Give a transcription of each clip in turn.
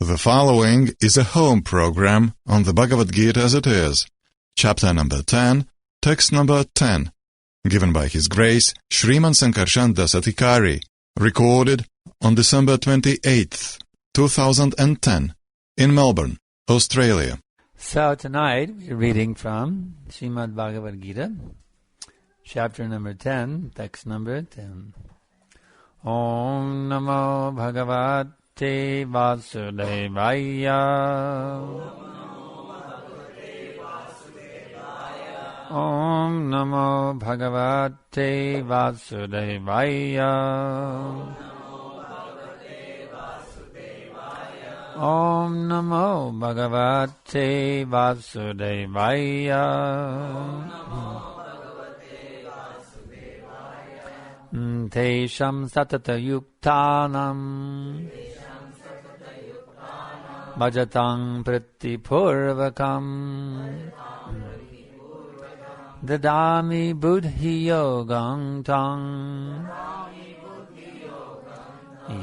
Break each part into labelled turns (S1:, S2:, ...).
S1: The following is a home program on the Bhagavad Gita as it is, chapter number 10, text number 10, given by His Grace Sriman Sankarsana Prabhu, recorded on December 28th, 2010, in Melbourne, Australia.
S2: So tonight we're reading from Srimad Bhagavad Gita, chapter number 10, text number 10. Om Namo Bhagavate Vasudevaya. Om Namo Bhagavate Vasudevaya. Om Namo Bhagavate Vasudevaya. teṣāṁ satata-yuktānāṁ bhajatāṁ prīti-pūrvakam dadāmi buddhi-yogaṁ taṁ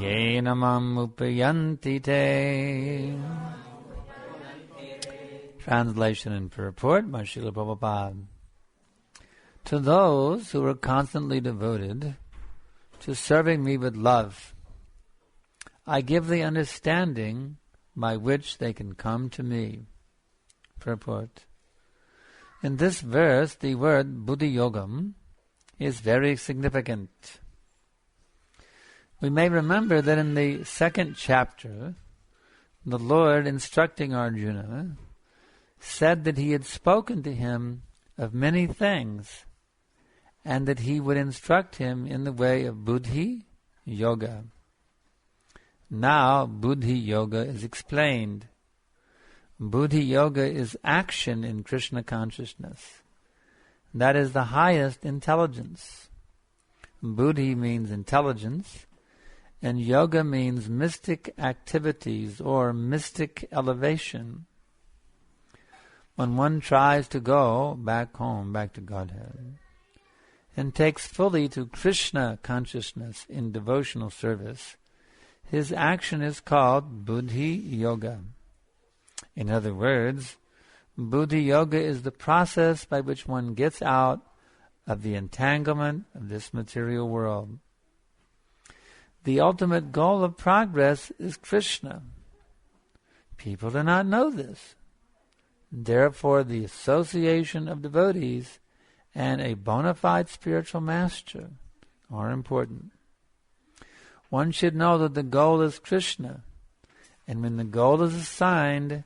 S2: yena upayānti te. Translation and purport by Srila Prabhupada. To those who are constantly devoted to serving me with love, I give the understanding by which they can come to me. Purport. In this verse, the word buddhi-yogaṁ is very significant. We may remember that in the second chapter, the Lord, instructing Arjuna, said that he had spoken to him of many things, and that he would instruct him in the way of buddhi-yoga. Now, buddhi-yoga is explained. Buddhi-yoga is action in Krishna consciousness. That is the highest intelligence. Buddhi means intelligence, and yoga means mystic activities or mystic elevation. When one tries to go back home, back to Godhead, and takes fully to Krishna consciousness in devotional service, his action is called buddhi-yoga. In other words, buddhi-yoga is the process by which one gets out of the entanglement of this material world. The ultimate goal of progress is Krishna. People do not know this. Therefore, the association of devotees and a bona fide spiritual master are important. One should know that the goal is Krishna, and when the goal is assigned,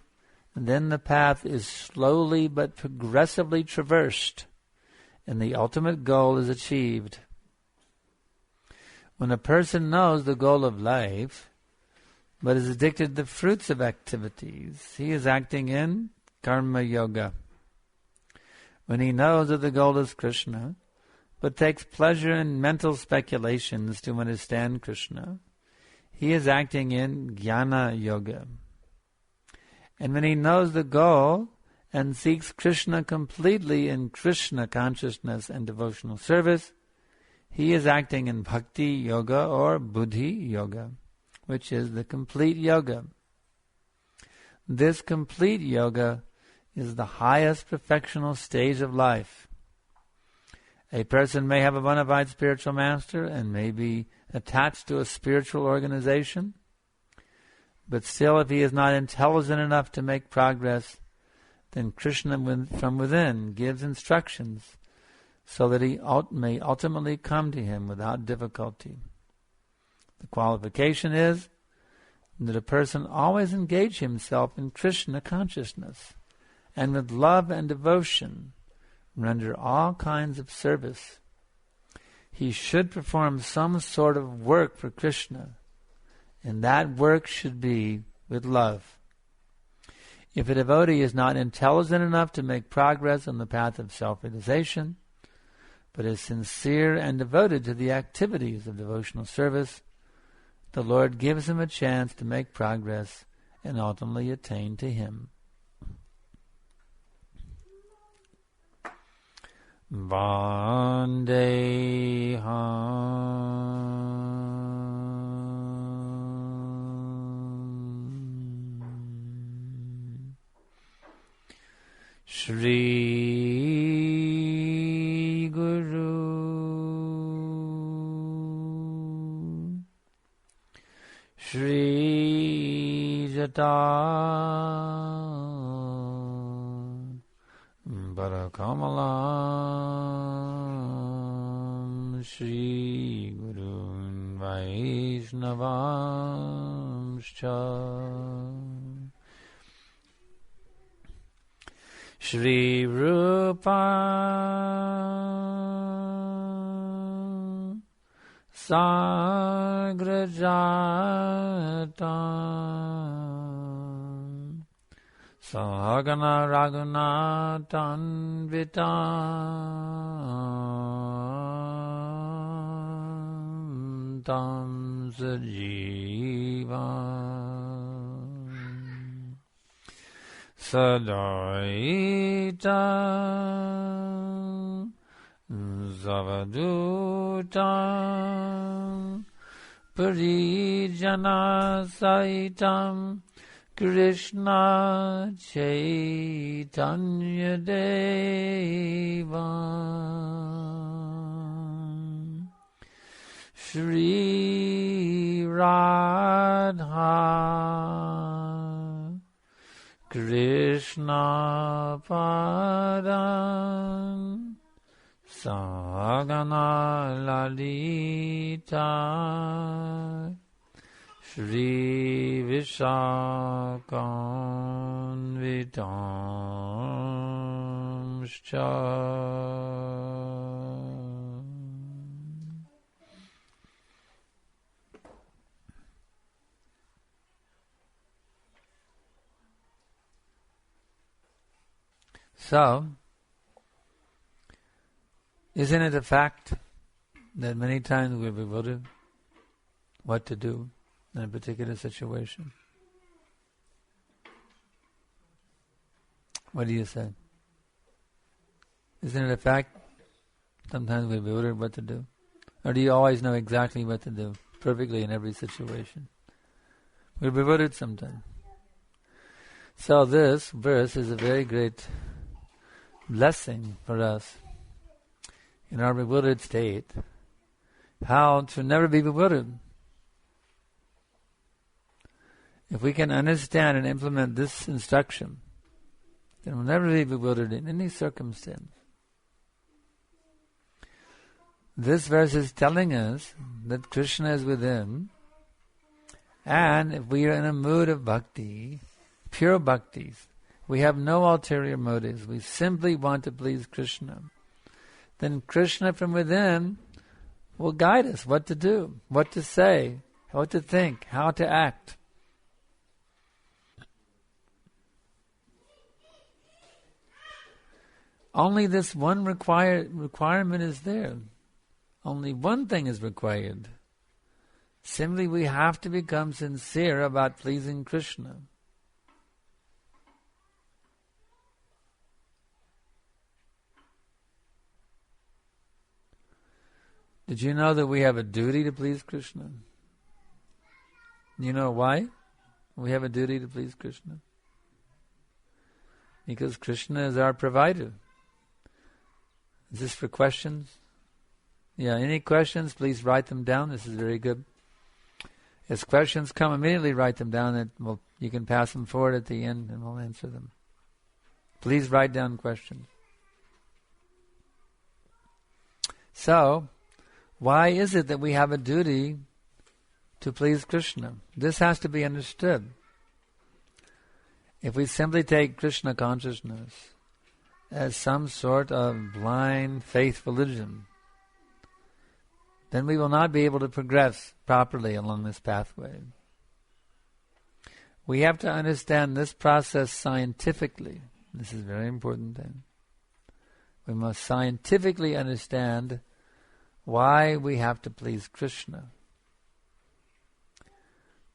S2: then the path is slowly but progressively traversed, and the ultimate goal is achieved. When a person knows the goal of life, but is addicted to the fruits of activities, he is acting in karma yoga. When he knows that the goal is Krishna, but takes pleasure in mental speculations to understand Krishna, he is acting in jnana yoga. And when he knows the goal and seeks Krishna completely in Krishna consciousness and devotional service, he is acting in bhakti yoga or buddhi yoga, which is the complete yoga. This complete yoga is the highest perfectional stage of life. A person may have a bona fide spiritual master and may be attached to a spiritual organization, but still, if he is not intelligent enough to make progress, then Krishna from within gives instructions so that he may ultimately come to him without difficulty. The qualification is that a person always engage himself in Krishna consciousness, and with love and devotion render all kinds of service. He should perform some sort of work for Krishna, and that work should be with love. If a devotee is not intelligent enough to make progress on the path of self-realization, but is sincere and devoted to the activities of devotional service, the Lord gives him a chance to make progress and ultimately attain to Him. Vandeham Shri Guru Shri Jata Barakamalam Shri Guru Vaishnavamscha Shri Rupa Sagrajata Sahagana Raghunatan Vitam Tam Sajiva Sadaita Zavaduta Parijana Saitam Krishna Chaitanya Deva Shri Radha Krishna Padam Sagana Lalita Shri Vishakanvitamscha So, isn't it a fact that many times we're bewildered what to do in a particular situation? What do you say? Isn't it a fact? Sometimes we're bewildered what to do. Or do you always know exactly what to do, perfectly in every situation? We're bewildered sometimes. So this verse is a very great blessing for us in our bewildered state, how to never be bewildered. If we can understand and implement this instruction, then we'll never be bewildered in any circumstance. This verse is telling us that Krishna is within, and if we are in a mood of bhakti, pure bhakti, we have no ulterior motives, we simply want to please Krishna, then Krishna from within will guide us what to do, what to say, what to think, how to act. Only this one requirement is there. Only one thing is required. Simply we have to become sincere about pleasing Krishna. Did you know that we have a duty to please Krishna? You know why we have a duty to please Krishna? Because Krishna is our provider. Is this for questions? Yeah, any questions, please write them down. This is very good. As questions come, immediately write them down. And you can pass them forward at the end and we'll answer them. Please write down questions. So, why is it that we have a duty to please Krishna? This has to be understood. If we simply take Krishna consciousness as some sort of blind faith religion, then we will not be able to progress properly along this pathway. We have to understand this process scientifically. This is a very important thing. We must scientifically understand why we have to please Krishna.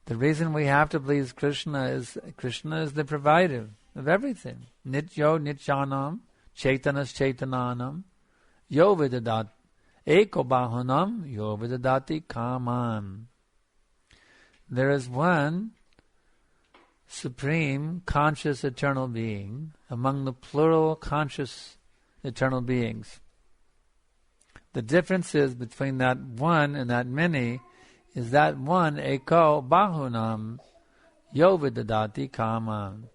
S2: The reason we have to please Krishna is the provider of everything. Nityo nityanam, chaitanas chaitananam, yo vidadat, eko bahunam, yo vidadati kaman. There is one supreme conscious eternal being among the plural conscious eternal beings. The difference is between that one and that many is that one eko bahunam yo vidadati kamam.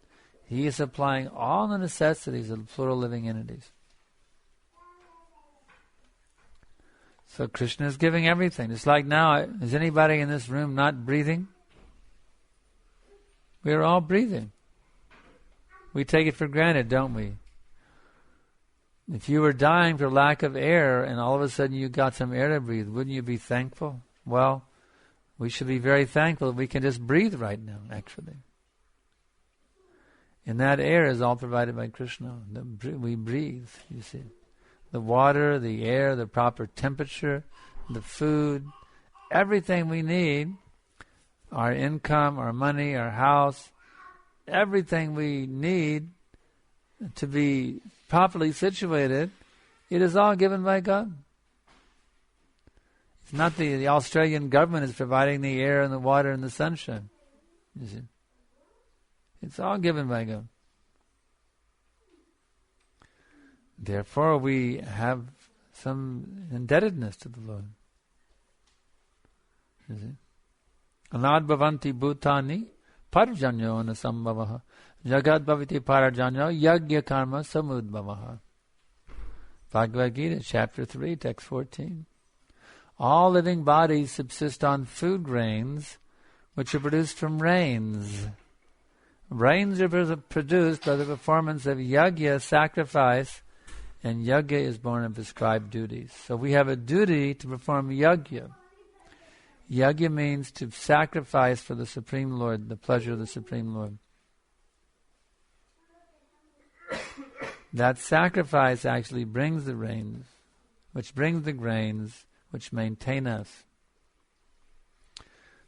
S2: He is supplying all the necessities of the plural living entities. So Krishna is giving everything. It's like now, is anybody in this room not breathing? We are all breathing. We take it for granted, don't we? If you were dying for lack of air and all of a sudden you got some air to breathe, wouldn't you be thankful? Well, we should be very thankful that we can just breathe right now, actually. And that air is all provided by Krishna. We breathe, you see. The water, the air, the proper temperature, the food, everything we need, our income, our money, our house, everything we need to be properly situated, it is all given by God. It's not the Australian government is providing the air and the water and the sunshine. You see. It's all given by God. Therefore, we have some indebtedness to the Lord. You see? Anad bhavanti bhutani parjanyo anasambhavaha jagad bhaviti parajanyo yagya karma samudbhavaha. Bhagavad Gita, chapter 3, text 14. All living bodies subsist on food grains, which are produced from rains. Rains are produced by the performance of yagya, sacrifice, and yagya is born of prescribed duties. So we have a duty to perform yagya. Yagya means to sacrifice for the Supreme Lord, the pleasure of the Supreme Lord. That sacrifice actually brings the rains, which brings the grains, which maintain us.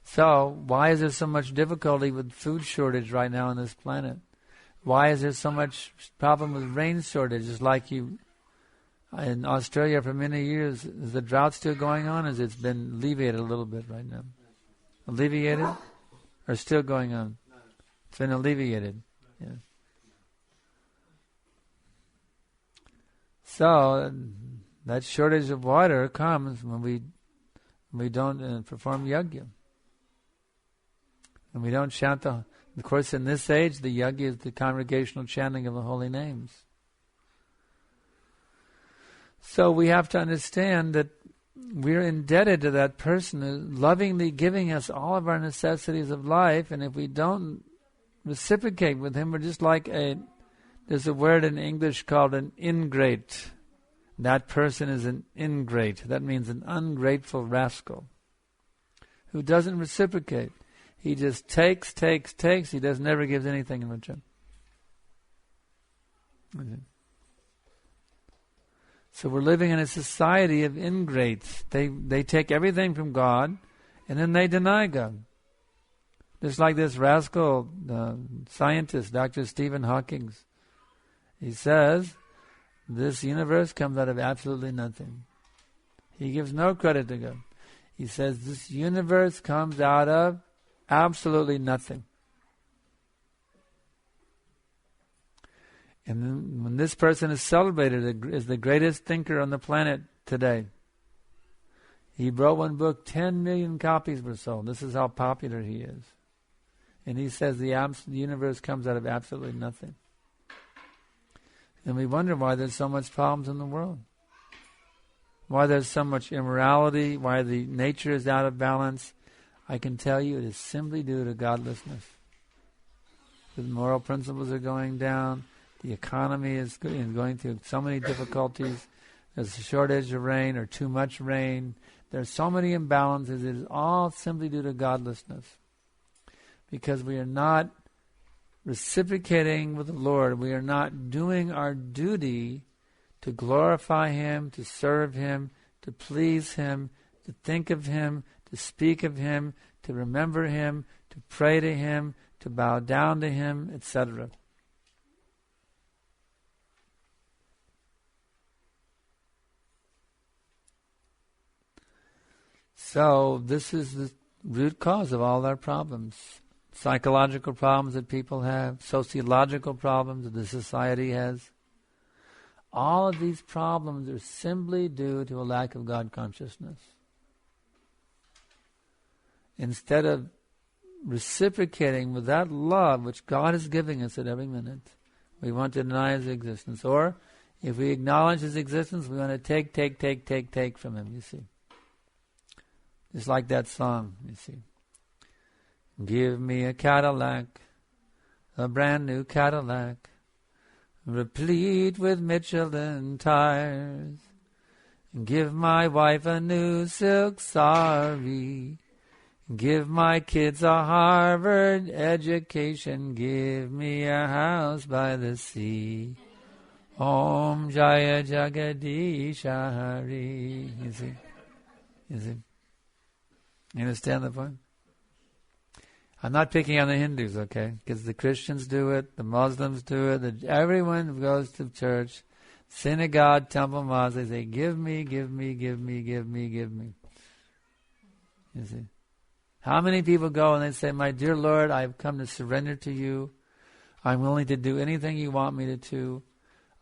S2: So, why is there so much difficulty with food shortage right now on this planet? Why is there so much problem with rain shortage? It's like you, in Australia for many years, is the drought still going on? Or it's been alleviated a little bit right now? Alleviated? Or still going on? It's been alleviated. Yeah. So, that shortage of water comes when we don't perform yagya. And we don't chant of course, in this age, the yagya is the congregational chanting of the holy names. So we have to understand that we're indebted to that person who's lovingly giving us all of our necessities of life, and if we don't reciprocate with him, we're just like there's a word in English called an ingrate. That person is an ingrate. That means an ungrateful rascal who doesn't reciprocate. He just takes. He never gives anything in return. Okay. So we're living in a society of ingrates. They take everything from God, and then they deny God. Just like this rascal scientist, Dr. Stephen Hawking. He says, this universe comes out of absolutely nothing. He gives no credit to God. He says, this universe comes out of absolutely nothing. And then when this person is celebrated as the greatest thinker on the planet today, he wrote one book, 10 million copies were sold. This is how popular he is. And he says the universe comes out of absolutely nothing. And we wonder why there's so much problems in the world. Why there's so much immorality, why the nature is out of balance. I can tell you it is simply due to godlessness. The moral principles are going down. The economy is going through so many difficulties. There's a shortage of rain or too much rain. There's so many imbalances. It is all simply due to godlessness. Because we are not reciprocating with the Lord. We are not doing our duty to glorify Him, to serve Him, to please Him, to think of Him, to speak of Him, to remember Him, to pray to Him, to bow down to Him, etc. So this is the root cause of all our problems. psychological problems that people have, sociological problems that the society has. All of these problems are simply due to a lack of God consciousness. Instead of reciprocating with that love which God is giving us at every minute, we want to deny His existence. Or, if we acknowledge His existence, we want to take from Him, you see. Just like that song, you see. Give me a Cadillac, a brand new Cadillac, replete with Michelin tires. Give my wife a new silk sari. Give my kids a Harvard education. Give me a house by the sea. Om Jaya Jagadish Hari. You see? You understand the point? I'm not picking on the Hindus, okay? Because the Christians do it, the Muslims do it, everyone goes to church, synagogue, temple, mosque, they say, give me, give me, give me, give me, give me. You see? How many people go and they say, my dear Lord, I've come to surrender to you. I'm willing to do anything you want me to do.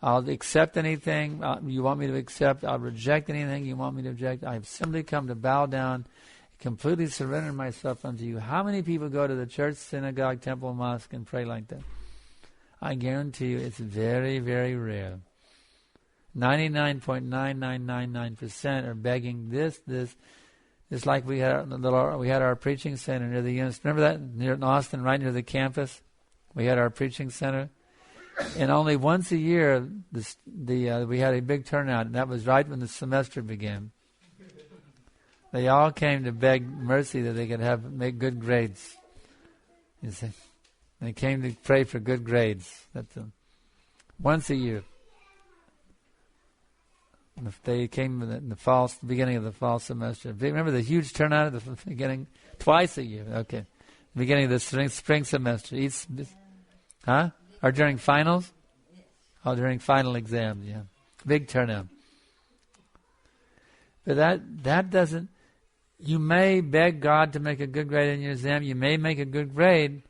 S2: I'll accept anything you want me to accept. I'll reject anything you want me to reject. I've simply come to bow down, completely surrender myself unto you. How many people go to the church, synagogue, temple, mosque and pray like that? I guarantee you it's very, very rare. 99.9999% are begging this. It's like we had our preaching center near the Units. Remember that? Near in Austin, right near the campus? We had our preaching center. And only once a year we had a big turnout, and that was right when the semester began. They all came to beg mercy that they could make good grades. You see, they came to pray for good grades. That's once a year. And if they came in the beginning of the fall semester. Remember the huge turnout at the beginning? Twice a year. Okay, beginning of the spring semester. Or during finals? Oh, during final exams. Yeah, big turnout. But that doesn't. You may beg God to make a good grade in your exam. You may make a good grade,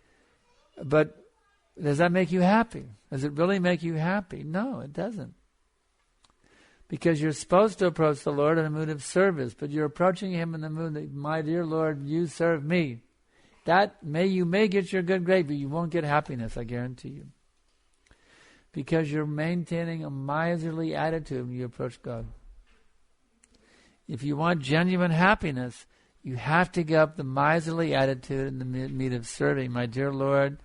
S2: but does that make you happy? Does it really make you happy? No, it doesn't. Because you're supposed to approach the Lord in a mood of service, but you're approaching Him in the mood that, my dear Lord, you serve me. You may get your good grade, but you won't get happiness, I guarantee you. Because you're maintaining a miserly attitude when you approach God. If you want genuine happiness, you have to give up the miserly attitude in the meat of serving. My dear Lord,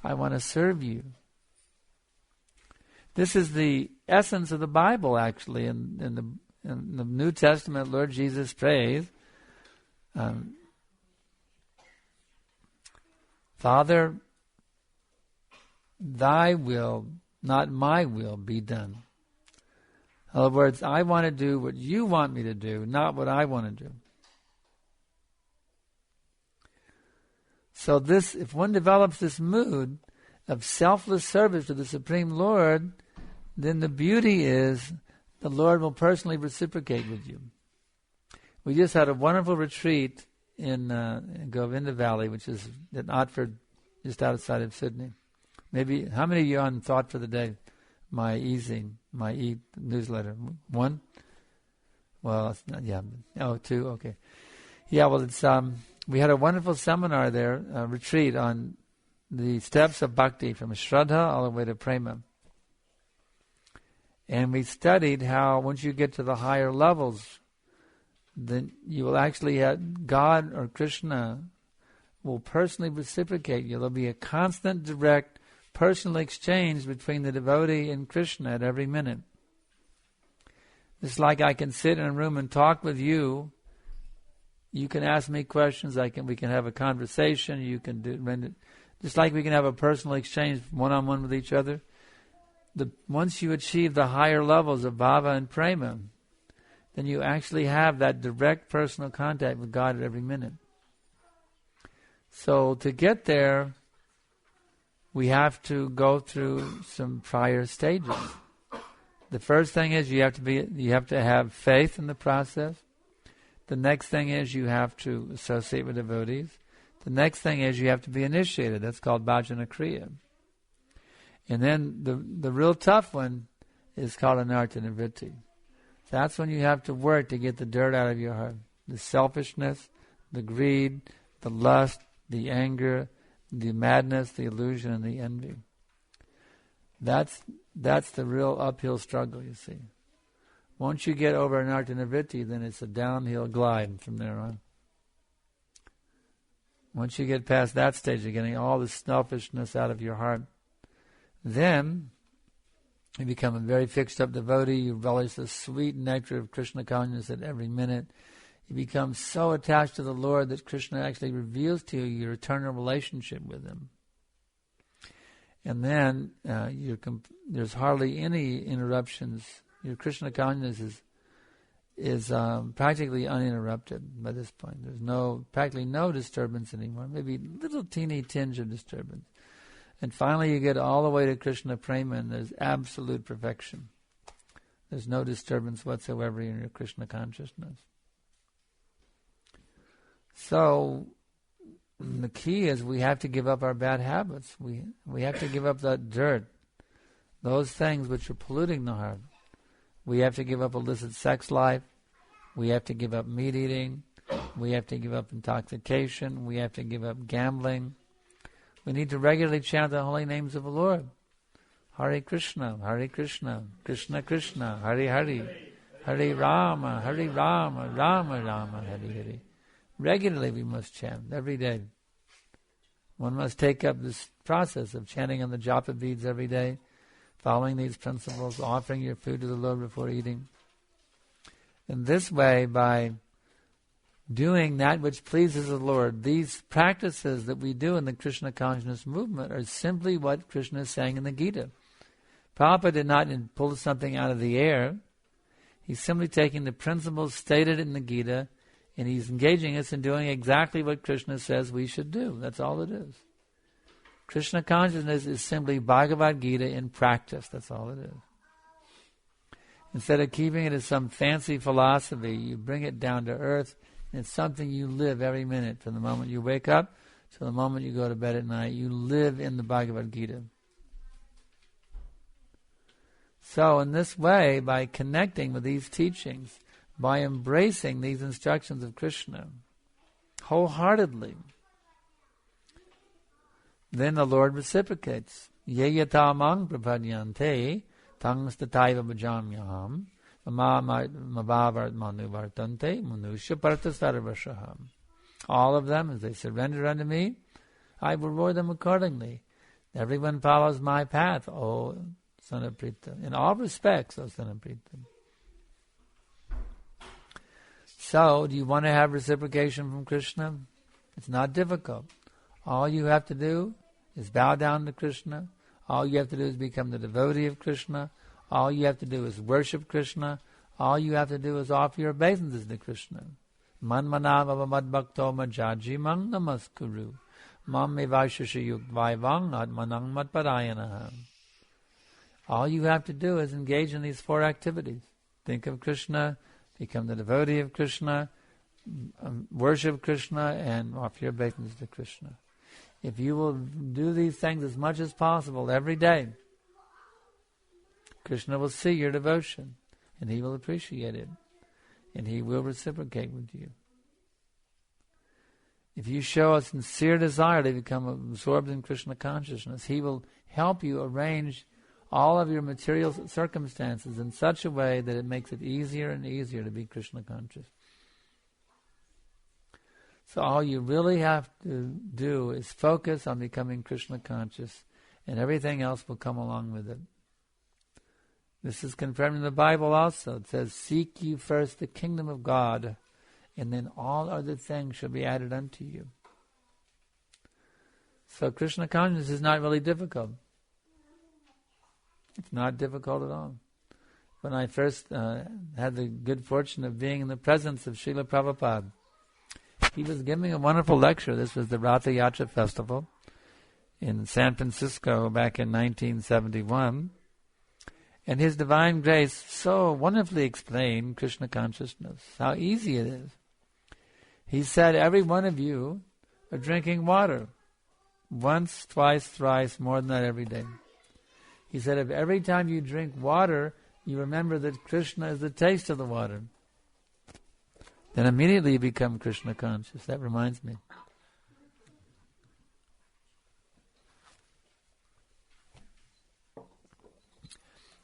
S2: I want to serve you. This is the essence of the Bible, actually. In the New Testament, Lord Jesus prays, Father, thy will, not my will, be done. In other words, I want to do what you want me to do, not what I want to do. So if one develops this mood of selfless service to the Supreme Lord, then the beauty is the Lord will personally reciprocate with you. We just had a wonderful retreat in Govinda Valley, which is in Otford, just outside of Sydney. Maybe, how many of you on Thought for the Day? My e-newsletter. One? Well, it's not, yeah. Oh, two, okay. Yeah, well, it's we had a wonderful seminar there, a retreat on the steps of bhakti from Shraddha all the way to Prema. And we studied how once you get to the higher levels, then you will actually have God or Krishna will personally reciprocate you. There'll be a constant, direct, personal exchange between the devotee and Krishna at every minute. It's like I can sit in a room and talk with you. You can ask me questions. We can have a conversation. You can do just like we can have a personal exchange one-on-one with each other. Once you achieve the higher levels of bhava and prema, then you actually have that direct personal contact with God at every minute. So to get there, we have to go through some prior stages. The first thing is you have to have faith in the process. The next thing is you have to associate with devotees. The next thing is you have to be initiated. That's called bhajana kriya. And then the real tough one is called anartha-nivritti. That's when you have to work to get the dirt out of your heart. The selfishness, the greed, the lust, the anger, the madness, the illusion, and the envy. That's the real uphill struggle, you see. Once you get over anartha-nivritti, then it's a downhill glide from there on. Once you get past that stage of getting all the selfishness out of your heart, then you become a very fixed up devotee. You relish the sweet nectar of Krishna consciousness at every minute. You become so attached to the Lord that Krishna actually reveals to you your eternal relationship with Him. And then there's hardly any interruptions. Your Krishna consciousness is practically uninterrupted by this point. There's practically no disturbance anymore. Maybe a little teeny tinge of disturbance. And finally you get all the way to Krishna Prema and there's absolute perfection. There's no disturbance whatsoever in your Krishna consciousness. So the key is we have to give up our bad habits. We have to give up that dirt, those things which are polluting the heart. We have to give up illicit sex life. We have to give up meat eating. We have to give up intoxication. We have to give up gambling. We need to regularly chant the holy names of the Lord. Hare Krishna, Krishna Krishna, Hare Hare, Hare Rama, Rama Rama, Hare Hare. Regularly we must chant, every day. One must take up this process of chanting on the japa beads every day, following these principles, offering your food to the Lord before eating. In this way, by doing that which pleases the Lord, these practices that we do in the Krishna consciousness movement are simply what Krishna is saying in the Gita. Prabhupada did not pull something out of the air. He's simply taking the principles stated in the Gita and he's engaging us in doing exactly what Krishna says we should do. That's all it is. Krishna consciousness is simply Bhagavad Gita in practice. That's all it is. Instead of keeping it as some fancy philosophy, you bring it down to earth, and it's something you live every minute. From the moment you wake up to the moment you go to bed at night, you live in the Bhagavad Gita. So in this way, by connecting with these teachings, by embracing these instructions of Krishna wholeheartedly, then the Lord reciprocates. Ye-yatāmaṁ prapadyante tang stataiva bhajamyaham mabhavartmanuvartante manusya partasarvashaham. All of them, as they surrender unto me, I will reward them accordingly. Everyone follows my path, O son of Prita. In all respects, O son of Prita. So, do you want to have reciprocation from Krishna? It's not difficult. All you have to do is bow down to Krishna. All you have to do is become the devotee of Krishna. All you have to do is worship Krishna. All you have to do is offer your obeisances to Krishna. Manmanava madbhakto majaji mang namaskuru. Mam mevashashayukvaivang atmanang matparayanaha. All you have to do is engage in these four activities. Think of Krishna, become the devotee of Krishna, worship Krishna, and offer your obeisances to Krishna. If you will do these things as much as possible every day, Krishna will see your devotion, and He will appreciate it, and He will reciprocate with you. If you show a sincere desire to become absorbed in Krishna consciousness, He will help you arrange all of your material circumstances in such a way that it makes it easier and easier to be Krishna conscious. So all you really have to do is focus on becoming Krishna conscious, and everything else will come along with it. This is confirmed in the Bible also. It says, seek ye first the kingdom of God, and then all other things shall be added unto you. So Krishna consciousness is not really difficult. It's not difficult at all. When I first had the good fortune of being in the presence of Srila Prabhupada, he was giving a wonderful lecture. This was the Ratha Yatra Festival in San Francisco back in 1971. And His Divine Grace so wonderfully explained Krishna consciousness, how easy it is. He said, every one of you or drinking water. Once, twice, thrice, more than that every day. He said if every time you drink water, you remember that Krishna is the taste of the water, then immediately you become Krishna conscious. That reminds me.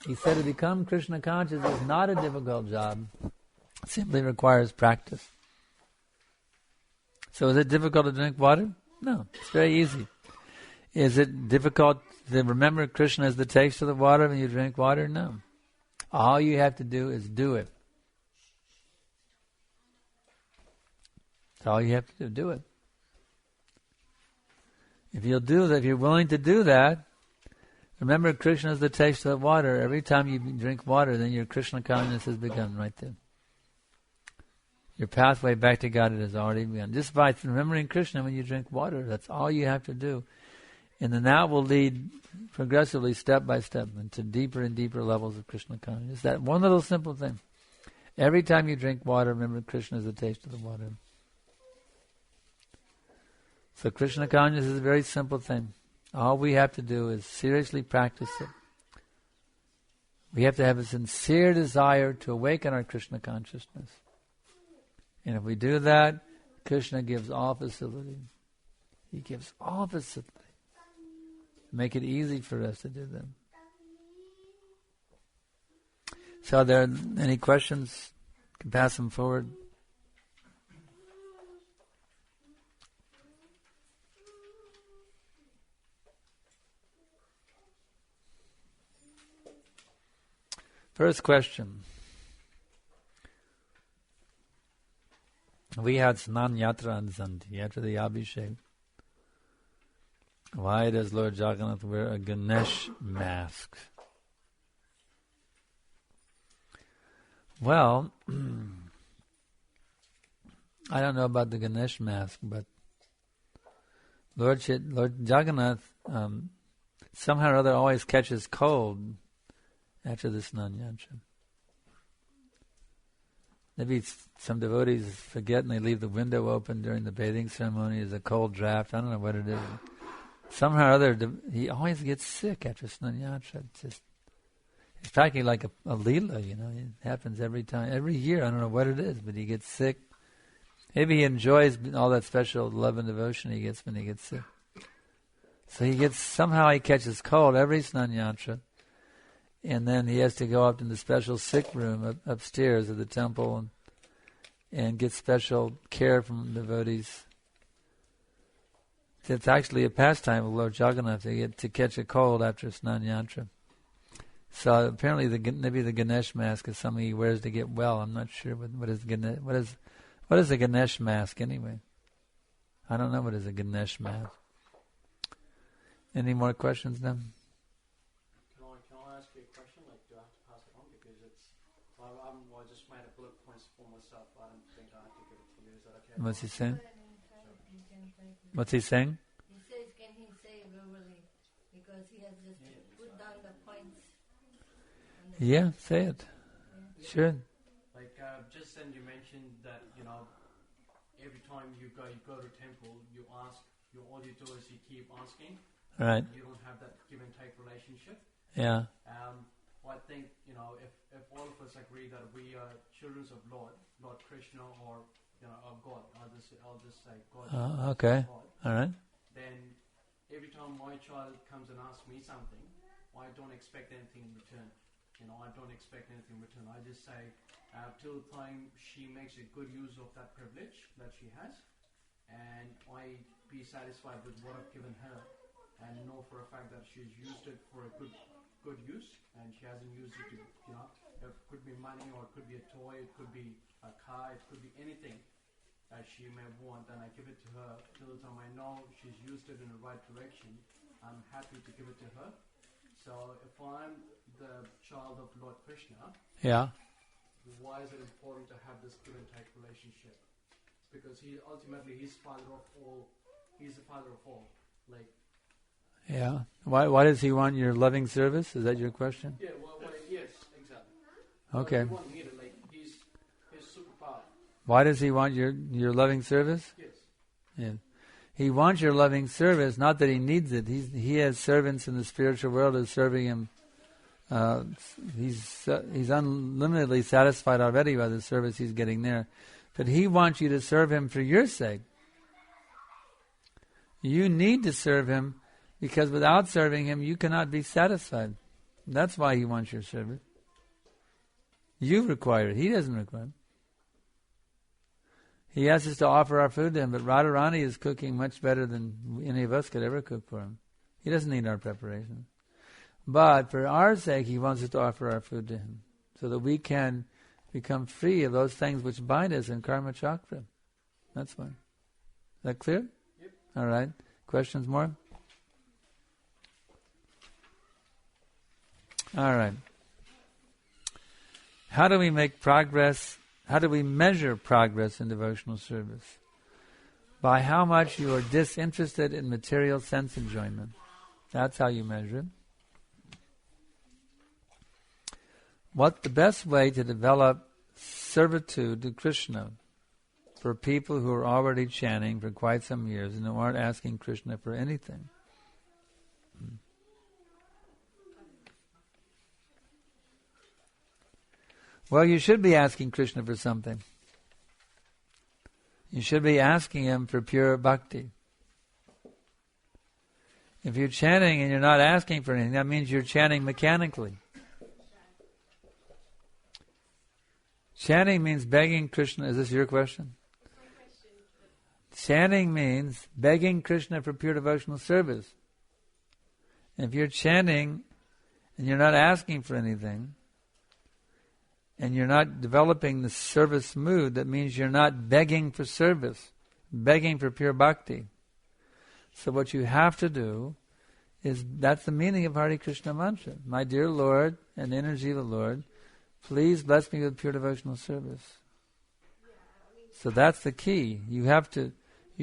S2: He said to become Krishna conscious is not a difficult job. It simply requires practice. So is it difficult to drink water? No, it's very easy. Is it difficult to remember Krishna as the taste of the water when you drink water? No. All you have to do is do it. That's all you have to do it. If you'll do that, if you're willing to do that, remember Krishna is the taste of the water. Every time you drink water, then your Krishna consciousness has begun right there. Your pathway back to God has already begun. Just by remembering Krishna when you drink water, that's all you have to do. And then that will lead progressively, step by step, into deeper and deeper levels of Krishna consciousness. That one little simple thing. Every time you drink water, remember Krishna is the taste of the water. So Krishna consciousness is a very simple thing. All we have to do is seriously practice it. We have to have a sincere desire to awaken our Krishna consciousness. And if we do that, Krishna gives all facility. He gives all facility. Make it easy for us to do them. So are there any questions? You can pass them forward. First question. We had Snan Yatra on Sunday, after the Abhishek. Why does Lord Jagannath wear a Ganesh mask? Well, I don't know about the Ganesh mask, but Lord Jagannath somehow or other always catches cold after the Snan Yatra. Maybe some devotees forget and they leave the window open during the bathing ceremony as a cold draft. I don't know what it is. Somehow or other, he always gets sick after Snan Yatra. It's practically like a leela, you know. It happens every time, every year. I don't know what it is, but he gets sick. Maybe he enjoys all that special love and devotion he gets when he gets sick. So somehow he catches cold every Snan Yatra. And then he has to go up in the special sick room upstairs of the temple and get special care from devotees. It's actually a pastime of Lord Jagannath to catch a cold after Snan Yatra. So apparently maybe the Ganesh mask is something he wears to get well. I'm not sure what is a Ganesh mask anyway. I don't know what is a Ganesh mask. Any more questions now?
S3: I just made a bullet points for myself. I don't think I have to give it to you. Is that okay?
S2: What's he saying? What's he saying?
S4: He says, can he say verbally? Because he has just put down the points.
S2: Yeah, say it.
S4: Yeah.
S2: Sure.
S3: Like just then you mentioned that, you know, every time you go to temple, you ask, all you do is you keep asking.
S2: Right.
S3: You don't have that give and take relationship.
S2: Yeah.
S3: I think, you know, if all of us agree that we are children of Lord Krishna, or, you know, of God, I'll just say God.
S2: Okay.
S3: God,
S2: all right.
S3: Then every time my child comes and asks me something, I don't expect anything in return. You know, I don't expect anything in return. I just say, till the time she makes a good use of that privilege that she has, and I be satisfied with what I've given her, and know for a fact that she's used it for a good use, and she hasn't used it to, you know, it could be money, or it could be a toy, it could be a car, it could be anything that she may want, and I give it to her. Till the time I know she's used it in the right direction, I'm happy to give it to her. So if I'm the child of Lord Krishna,
S2: yeah,
S3: why is it important to have this give and take relationship? Because he's the father of all. He's the father of all. Like,
S2: yeah. Why does he want your loving service? Is that your question?
S3: Yeah, yes, exactly.
S2: Okay.
S3: He won't need it, like, he's superpower.
S2: Why does he want your loving service?
S3: Yes.
S2: Yeah. He wants your loving service, not that he needs it. He has servants in the spiritual world who are serving him. He's unlimitedly satisfied already by the service he's getting there. But he wants you to serve him for your sake. You need to serve him because without serving him, you cannot be satisfied. That's why he wants your service. You require it. He doesn't require it. He asks us to offer our food to him, but Radharani is cooking much better than any of us could ever cook for him. He doesn't need our preparation. But for our sake, he wants us to offer our food to him so that we can become free of those things which bind us in karma chakra. That's why. Is that clear?
S3: Yep.
S2: All right. Questions more? All right. How do we make progress? How do we measure progress in devotional service? By how much you are disinterested in material sense enjoyment. That's how you measure it. What's the best way to develop servitude to Krishna for people who are already chanting for quite some years and who aren't asking Krishna for anything? Well, you should be asking Krishna for something. You should be asking him for pure bhakti. If you're chanting and you're not asking for anything, that means you're chanting mechanically. Chanting means begging Krishna. Is this your question? Chanting means begging Krishna for pure devotional service. If you're chanting and you're not asking for anything, and you're not developing the service mood, that means you're not begging for service, begging for pure bhakti. So what you have to do is, that's the meaning of Hare Krishna mantra. My dear Lord and energy of the Lord, please bless me with pure devotional service. So that's the key. You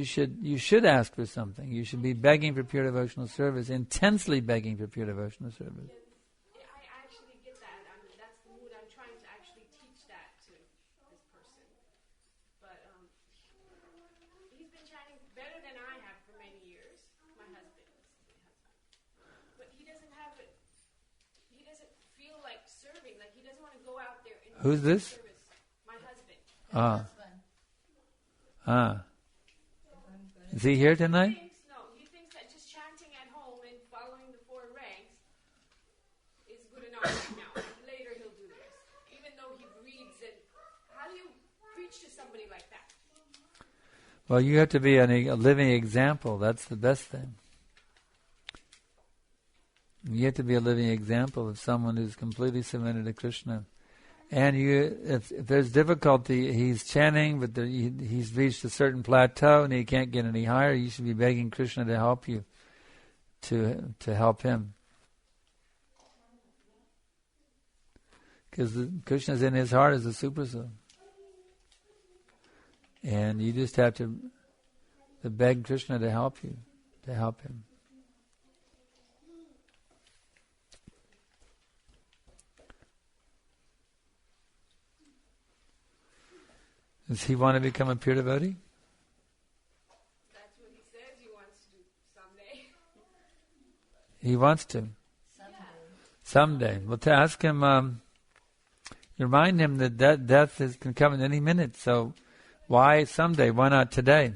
S2: should ask for something. You should be begging for pure devotional service, intensely begging for pure devotional service. Who's this?
S5: My husband.
S2: Is he here tonight?
S5: He thinks that just chanting at home and following the four ranks is good enough right now. Later he'll do this. Even though he reads it. How do you preach to somebody like that?
S2: Well, you have to be a living example. That's the best thing. You have to be a living example of someone who's completely submitted to Krishna. And if there's difficulty, he's chanting, but he's reached a certain plateau and he can't get any higher, you should be begging Krishna to help you, to help him. Because Krishna's in his heart as a super soul. And you just have to beg Krishna to help you, to help him. Does he want to become a pure devotee?
S5: That's what he says he wants to do someday.
S2: He wants to. Someday. Well, to ask him, remind him that death can come at any minute. So why someday? Why not today?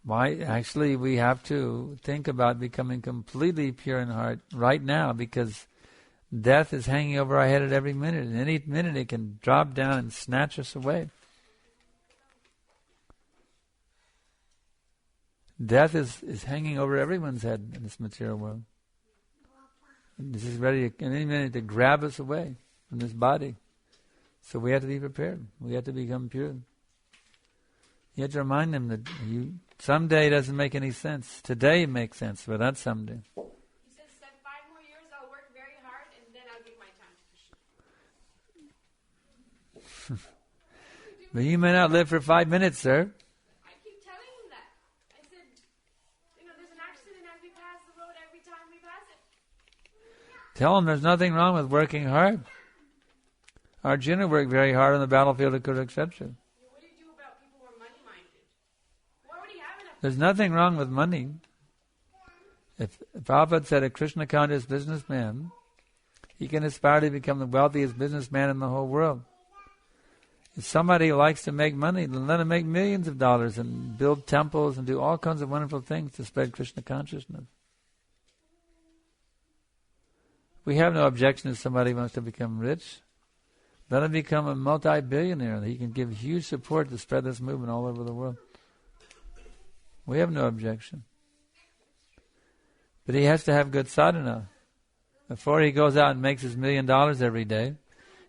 S2: Why? Actually, we have to think about becoming completely pure in heart right now, because death is hanging over our head at every minute, and any minute it can drop down and snatch us away. Death is hanging over everyone's head in this material world. This is ready in any minute to grab us away from this body. So we have to be prepared. We have to become pure. You have to remind them that someday doesn't make any sense. Today makes sense, but not someday. But you may not live for 5 minutes, sir.
S5: I keep telling him that. I said, there's an accident as we pass the road every time we pass it.
S2: Tell him there's nothing wrong with working hard. Arjuna worked very hard on the battlefield of Kurukshetra.
S5: What do you do about people who are money
S2: There's nothing wrong with money. If Prabhupada said a Krishna conscious businessman, he can aspire to become the wealthiest businessman in the whole world. If somebody likes to make money, then let him make millions of dollars and build temples and do all kinds of wonderful things to spread Krishna consciousness. We have no objection if somebody wants to become rich. Let him become a multi-billionaire. He can give huge support to spread this movement all over the world. We have no objection. But he has to have good sadhana. Before he goes out and makes his $1 million every day,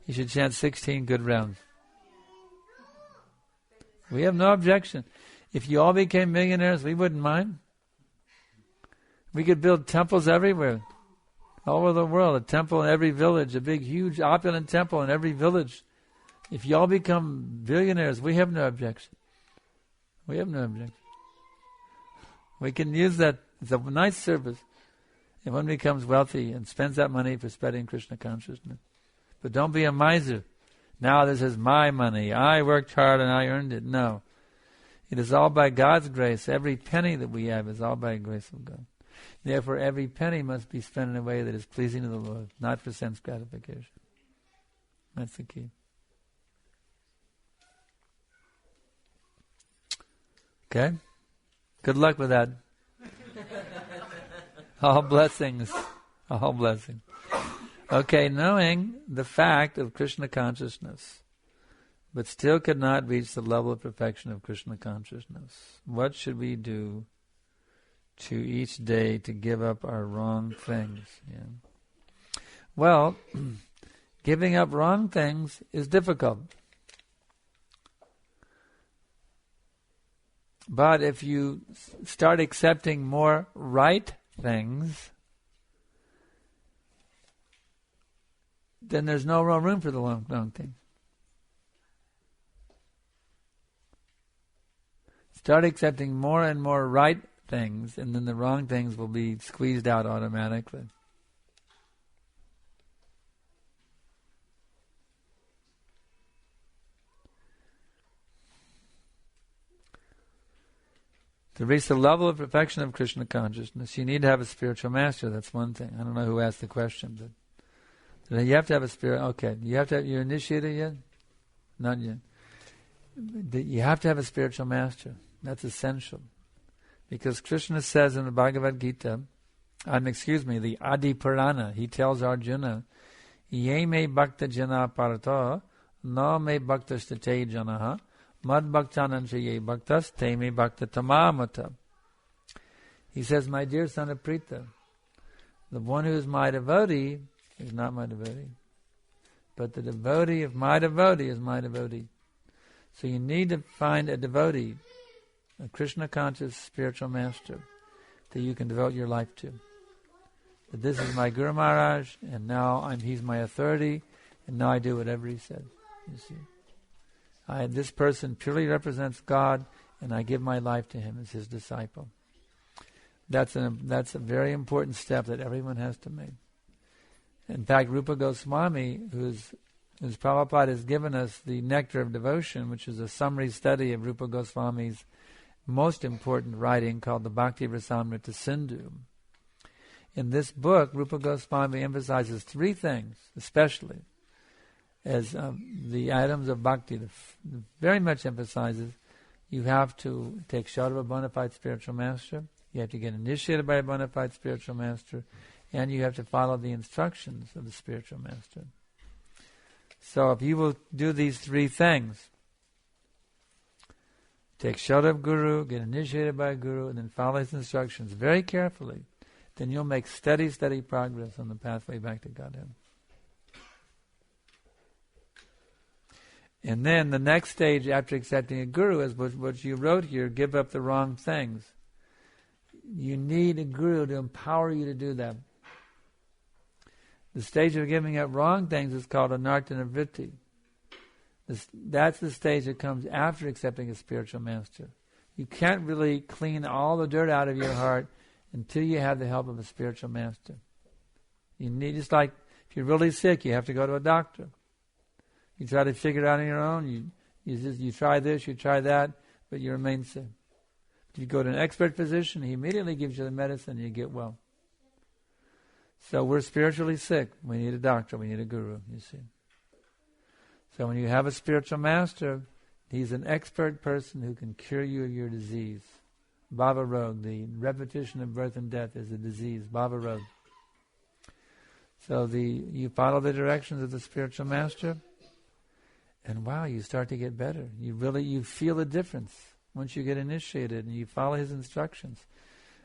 S2: he should chant 16 good rounds. We have no objection. If you all became millionaires, we wouldn't mind. We could build temples everywhere, all over the world. A temple in every village, a big, huge, opulent temple in every village. If you all become billionaires, we have no objection. We have no objection. We can use that. It's a nice service. If one becomes wealthy and spends that money for spreading Krishna consciousness. But don't be a miser. Now this is my money. I worked hard and I earned it. No. It is all by God's grace. Every penny that we have is all by the grace of God. Therefore, every penny must be spent in a way that is pleasing to the Lord, not for sense gratification. That's the key. Okay? Good luck with that. All blessings. All blessings. Okay, knowing the fact of Krishna consciousness, but still could not reach the level of perfection of Krishna consciousness. What should we do to each day to give up our wrong things? Yeah. Well, giving up wrong things is difficult. But if you start accepting more right things, then there's no real room for the wrong things. Start accepting more and more right things, and then the wrong things will be squeezed out automatically. To reach the level of perfection of Krishna consciousness, you need to have a spiritual master. That's one thing. I don't know who asked the question, but you have to have a spirit. Okay, you have to have, you're initiated yet? Not yet. You have to have a spiritual master. That's essential. Because Krishna says in the Bhagavad Gita, the Adi Purana, he tells Arjuna, Ye me bhakta jana parata, na me bhakta state janaha, mad bhaktanancha ye bhaktas, te me bhakta tamamata. He says, my dear son of Prita, the one who is my devotee is not my devotee. But the devotee of my devotee is my devotee. So you need to find a devotee, a Krishna conscious spiritual master that you can devote your life to. That this is my Guru Maharaj, and now he's my authority, and now I do whatever he says. You see, this person purely represents God, and I give my life to him as his disciple. That's a very important step that everyone has to make. In fact, Rupa Goswami, whose Prabhupada has given us the Nectar of Devotion, which is a summary study of Rupa Goswami's most important writing called the Bhakti Rasamrita Sindhu. In this book, Rupa Goswami emphasizes three things, especially, as the items of bhakti. Very much emphasizes you have to take shelter of a bona fide spiritual master, you have to get initiated by a bona fide spiritual master, and you have to follow the instructions of the spiritual master. So if you will do these three things, take shelter of Guru, get initiated by Guru, and then follow his instructions very carefully, then you'll make steady progress on the pathway back to Godhead. And then the next stage after accepting a Guru is what you wrote here, give up the wrong things. You need a Guru to empower you to do that. The stage of giving up wrong things is called anartana vritti. That's the stage that comes after accepting a spiritual master. You can't really clean all the dirt out of your heart until you have the help of a spiritual master. You need, just like if you're really sick, you have to go to a doctor. You try to figure it out on your own. You try this, you try that, but you remain sick. You go to an expert physician, he immediately gives you the medicine, you get well. So we're spiritually sick. We need a doctor, we need a guru, you see. So when you have a spiritual master, he's an expert person who can cure you of your disease. Bhava Rog, the repetition of birth and death is a disease, Bhava Rog. So you follow the directions of the spiritual master, and wow, you start to get better. You feel a difference. Once you get initiated and you follow his instructions,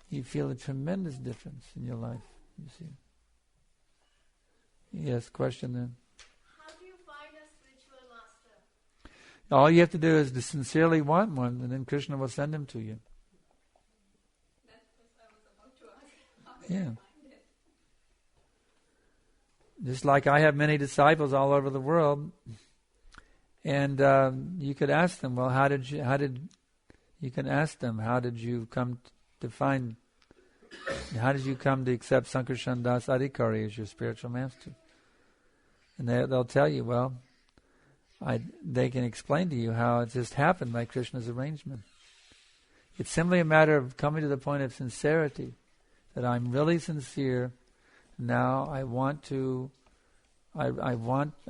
S2: you feel a tremendous difference in your life, you see. Yes, question then.
S4: How do you find a spiritual master?
S2: All you have to do is to sincerely want one, and then Krishna will send him to you.
S5: That's what I was about to ask.
S2: Yeah. Just like I have many disciples all over the world, and you could ask them, well, how did you come to accept Sankarsana Das Adhikari as your spiritual master? And they'll tell you, well, they can explain to you how it just happened by Krishna's arrangement. It's simply a matter of coming to the point of sincerity, that I'm really sincere. Now I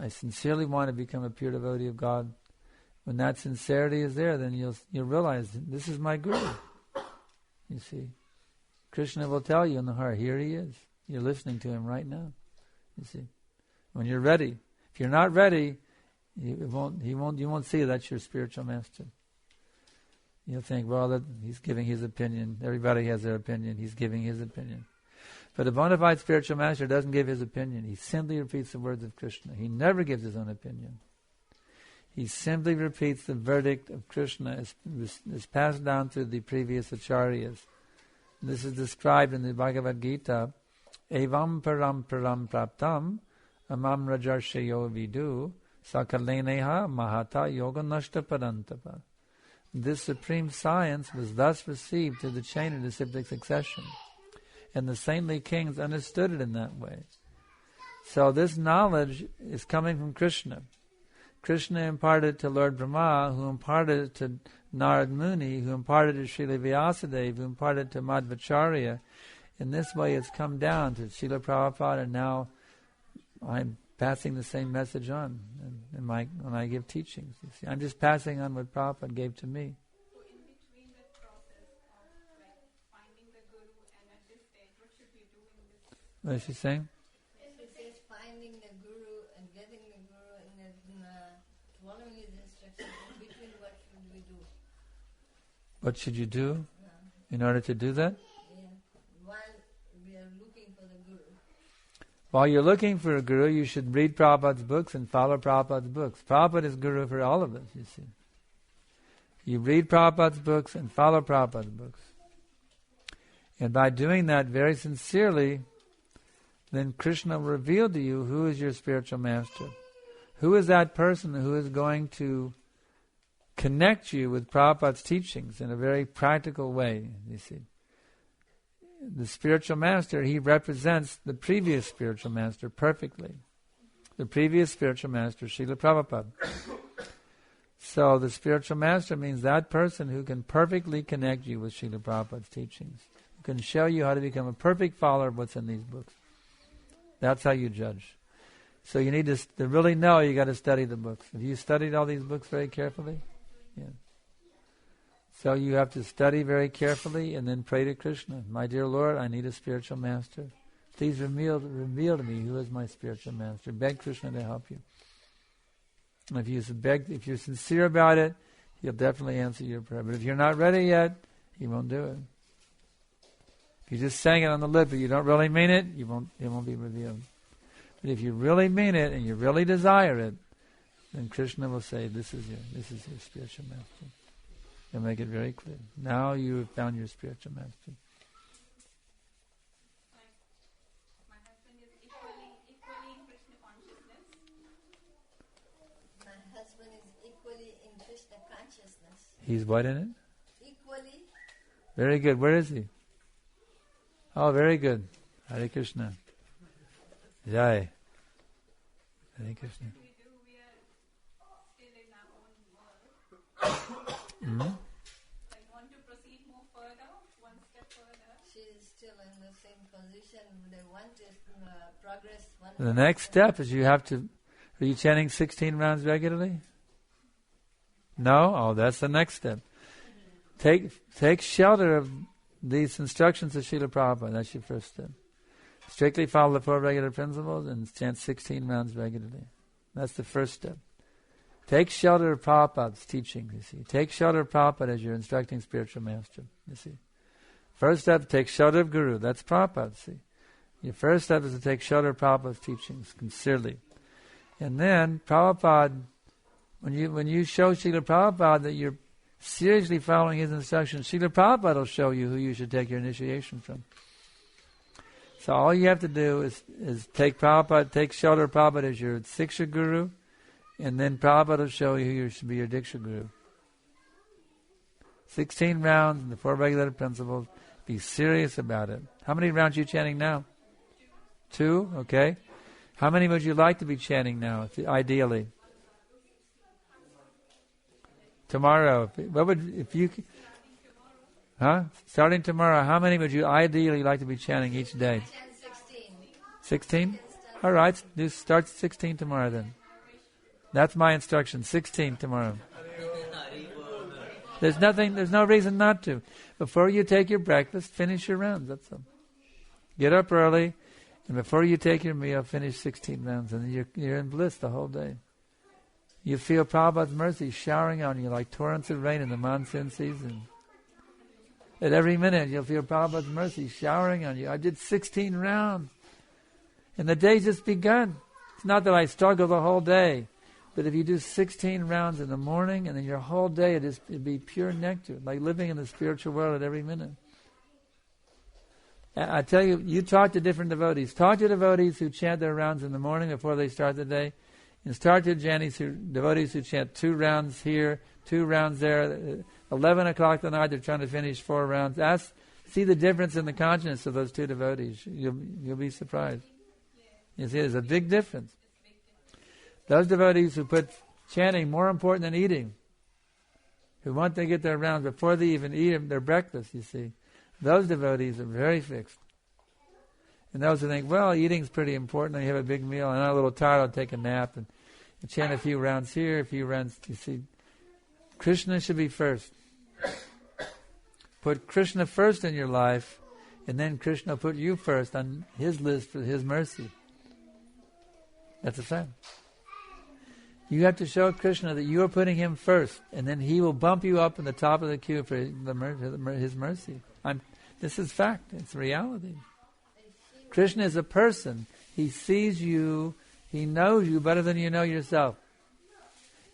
S2: sincerely want to become a pure devotee of God. When that sincerity is there, then you'll realize, this is my guru. You see, Krishna will tell you in the heart, here he is. You're listening to him right now. You see, when you're ready. If you're not ready, you won't see that's your spiritual master. You'll think, well, he's giving his opinion. Everybody has their opinion. He's giving his opinion. But a bona fide spiritual master doesn't give his opinion. He simply repeats the words of Krishna. He never gives his own opinion. He simply repeats the verdict of Krishna as passed down through the previous acharyas. This is described in the Bhagavad Gita. Evam param praptam amam rajarshayo vidu sakaleneha mahata yoga nashta parantapa. This supreme science was thus received through the chain of disciplic succession. And the saintly kings understood it in that way. So this knowledge is coming from Krishna. Krishna imparted it to Lord Brahma, who imparted it to Narad Muni, who imparted it to Srila Vyasadeva, who imparted it to Madhvacharya. In this way it's come down to Srila Prabhupada, and now I'm passing the same message on when I give teachings. You see, I'm just passing on what Prabhupada gave to me.
S5: So in between that process of finding the guru and at this stage, what should we do in this?
S2: What is she saying?
S4: It says finding the guru and getting the guru and then following his instructions. In between, what should we do?
S2: What should you do in order to do that?
S4: Yeah. While we are looking for the guru.
S2: While you're looking for a guru, you should read Prabhupada's books and follow Prabhupada's books. Prabhupada is guru for all of us, you see. You read Prabhupada's books and follow Prabhupada's books. And by doing that very sincerely, then Krishna will reveal to you who is your spiritual master. Who is that person who is going to connect you with Prabhupada's teachings in a very practical way, you see. The spiritual master, he represents the previous spiritual master perfectly. The previous spiritual master, Srila Prabhupada. So the spiritual master means that person who can perfectly connect you with Srila Prabhupada's teachings, who can show you how to become a perfect follower of what's in these books. That's how you judge. So you need to really know, you got to study the books. Have you studied all these books very carefully? Yeah. So you have to study very carefully and then pray to Krishna. My dear Lord, I need a spiritual master. Please reveal to me who is my spiritual master. Beg Krishna to help you. And if you're sincere about it, he'll definitely answer your prayer. But if you're not ready yet, he won't do it. If you're just saying it on the lip, but you don't really mean it, it won't be revealed. But if you really mean it and you really desire it, then Krishna will say, this is your spiritual master. He'll make it very clear. Now you have found your spiritual master.
S5: My husband is equally in Krishna consciousness.
S4: My husband is equally in Krishna consciousness.
S2: He's what in it?
S4: Equally.
S2: Very good. Where is he? Oh, very good. Hare Krishna. Jai. Hare Krishna.
S5: We do. We are still in our own world.
S2: Mm-hmm.
S5: I want to proceed more
S4: in the same position. They want to progress.
S2: The next step is you have to... Are you chanting 16 rounds regularly? No? Oh, that's the next step. Take shelter of these instructions of Srila Prabhupada. That's your first step. Strictly follow the 4 regular principles and chant 16 rounds regularly. That's the first step. Take shelter of Prabhupada's teaching, you see. Take shelter of Prabhupada as your instructing spiritual master, you see. First step, take shelter of Guru. That's Prabhupada, see. Your first step is to take shelter of Prabhupada's teachings, sincerely. And then, Prabhupada, when you show Srila Prabhupada that you're seriously following his instructions, Srila Prabhupada will show you who you should take your initiation from. So all you have to do is take shelter of Prabhupada as your Siksha Guru, and then Prabhupada will show you who should be your Diksha Guru. 16 rounds and the 4 regular principles. Be serious about it. How many rounds are you chanting now? 2? Okay. How many would you like to be chanting now, ideally? Tomorrow. Starting tomorrow, how many would you ideally like to be chanting each day? 16? All right, start 16 tomorrow then. That's my instruction, 16 tomorrow. There's no reason not to. Before you take your breakfast, finish your rounds, that's all. Get up early, and before you take your meal, finish 16 rounds, and you're in bliss the whole day. You feel Prabhupada's mercy showering on you like torrents of rain in the monsoon season. At every minute, you'll feel Prabhupada's mercy showering on you. I did 16 rounds, and the day's just begun. It's not that I struggle the whole day, but if you do 16 rounds in the morning, and then your whole day, it'd be pure nectar, like living in the spiritual world at every minute. I tell you, you talk to different devotees. Talk to devotees who chant their rounds in the morning before they start the day, and start to devotees who chant 2 rounds here, 2 rounds there. 11 o'clock the night, they're trying to finish 4 rounds. See the difference in the consciousness of those 2 devotees. You'll be surprised. You see, there's a big difference. Those devotees who put chanting more important than eating, who want to get their rounds before they even eat their breakfast, you see, those devotees are very fixed. And those who think, well, eating's pretty important, and you have a big meal, and I'm a little tired, I'll take a nap, and chant a few rounds here, a few rounds, you see. Krishna should be first. Put Krishna first in your life, and then Krishna put you first on his list for his mercy. That's a fact. You have to show Krishna that you are putting him first, and then he will bump you up in the top of the queue for his mercy. This is fact. It's reality. Krishna is a person. He sees you. He knows you better than you know yourself.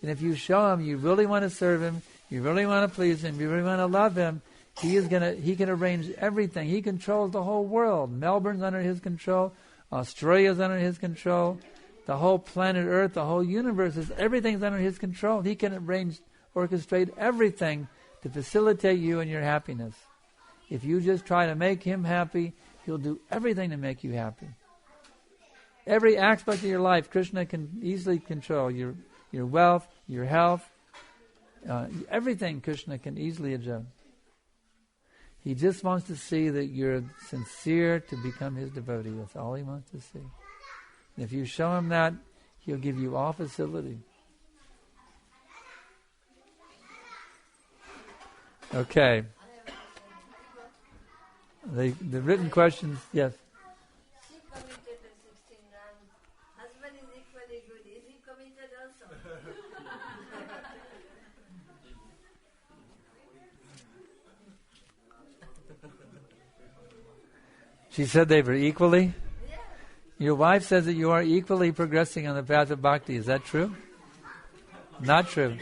S2: And if you show him you really want to serve him, you really want to please him, you really want to love him, he can arrange everything. He controls the whole world. Melbourne's under his control. Australia's under his control. The whole planet Earth, the whole universe, everything's under his control. He can orchestrate everything to facilitate you and your happiness. If you just try to make him happy, he'll do everything to make you happy. Every aspect of your life, Krishna can easily control. Your wealth, your health, everything Krishna can easily adjust. He just wants to see that you're sincere to become his devotee. That's all he wants to see. And if you show him that, he'll give you all facility. Okay. The written questions, yes.
S4: She committed the 16 rounds. Husband is equally good. Is he committed also?
S2: She said they were equally? Yeah. Your wife says that you are equally progressing on the path of bhakti. Is that true? Not true.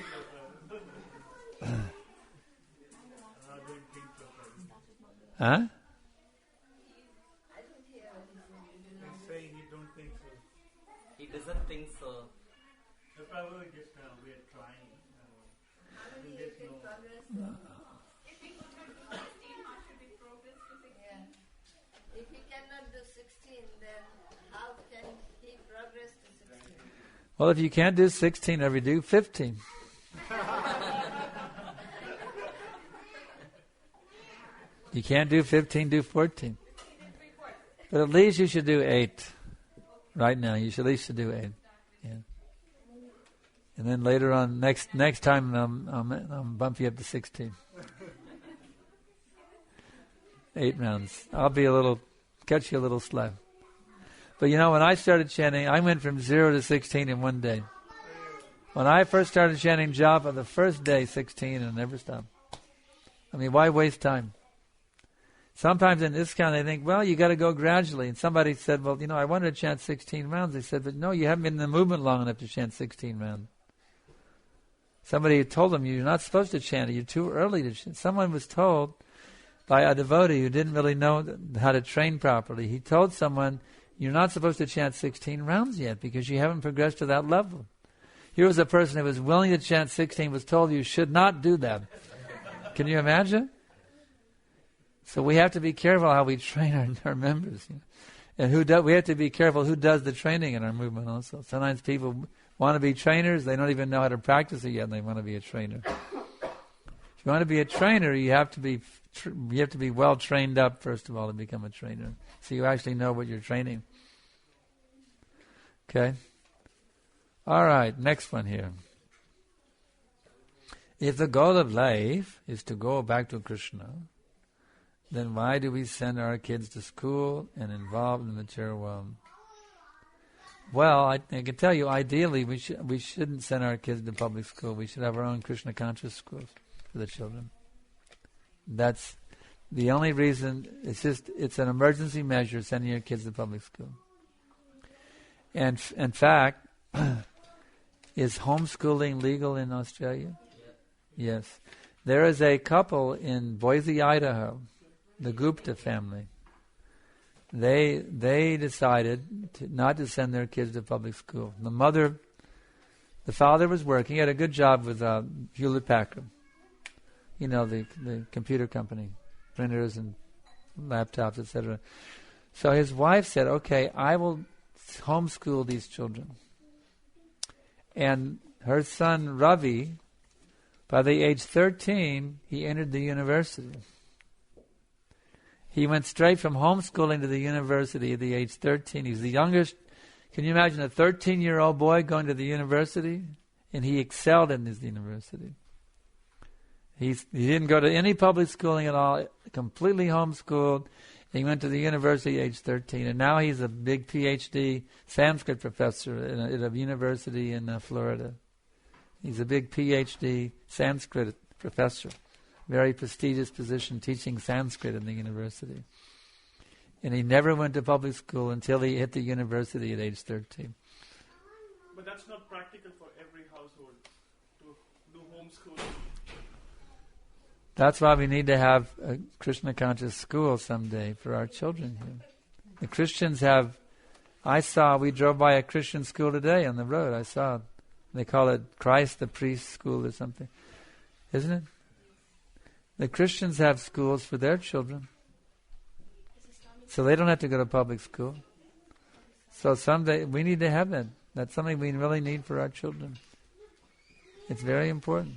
S2: Huh?
S6: He doesn't think so.
S3: Probably just we are trying.
S5: If he could do 16, how should he progress to 16?
S4: Yeah. If he cannot do 16, then how can he progress to 16?
S2: Well, if you can't do 16, ever do 15. You can't do 15, do 14. But at least you should do 8. Right now, you should at least do 8. Yeah. And then later on, next time, I'll bump you up to 16. 8 rounds. I'll be catch you a little slow. But when I started chanting, I went from 0 to 16 in one day. When I first started chanting japa, the first day 16 and never stopped. I mean, why waste time? Sometimes in ISKCON they think, well, you got to go gradually. And somebody said, well, I wanted to chant 16 rounds. They said, but no, you haven't been in the movement long enough to chant 16 rounds. Somebody told them, you're not supposed to chant it. You're too early to chant. Someone was told by a devotee who didn't really know how to train properly. He told someone, you're not supposed to chant 16 rounds yet because you haven't progressed to that level. Here was a person who was willing to chant 16, was told you should not do that. Can you imagine? So we have to be careful how we train our members. And we have to be careful who does the training in our movement also. Sometimes people want to be trainers, they don't even know how to practice it yet, and they want to be a trainer. If you want to be a trainer, you have to be well trained up, first of all, to become a trainer. So you actually know what you're training. Okay? All right, next one here. If the goal of life is to go back to Krishna, then why do we send our kids to school and involve in the material world? Well, I can tell you, ideally, we shouldn't send our kids to public school. We should have our own Krishna conscious schools for the children. That's the only reason. It's an emergency measure, sending your kids to public school. And in fact, is homeschooling legal in Australia? Yeah. Yes. There is a couple in Boise, Idaho, the Gupta family. They decided not to send their kids to public school. The father was working. He had a good job with Hewlett-Packard. The computer company, printers and laptops, etc. So his wife said, okay, I will homeschool these children. And her son, Ravi, by the age 13, he entered the university. He went straight from homeschooling to the university at the age 13. He's the youngest. Can you imagine a 13-year-old boy going to the university? And he excelled in his university. He didn't go to any public schooling at all, completely homeschooled. He went to the university at age 13. And now he's a big PhD Sanskrit professor at a university in Florida. He's a big PhD Sanskrit professor. Very prestigious position teaching Sanskrit in the university. And he never went to public school until he hit the university at age 13.
S7: But that's not practical for every household to do homeschooling.
S2: That's why we need to have a Krishna conscious school someday for our children here. The Christians have, we drove by a Christian school today on the road. I saw, they call it Christ the Priest School or something. Isn't it? The Christians have schools for their children. So they don't have to go to public school. So someday we need to have that. That's something we really need for our children. It's very important.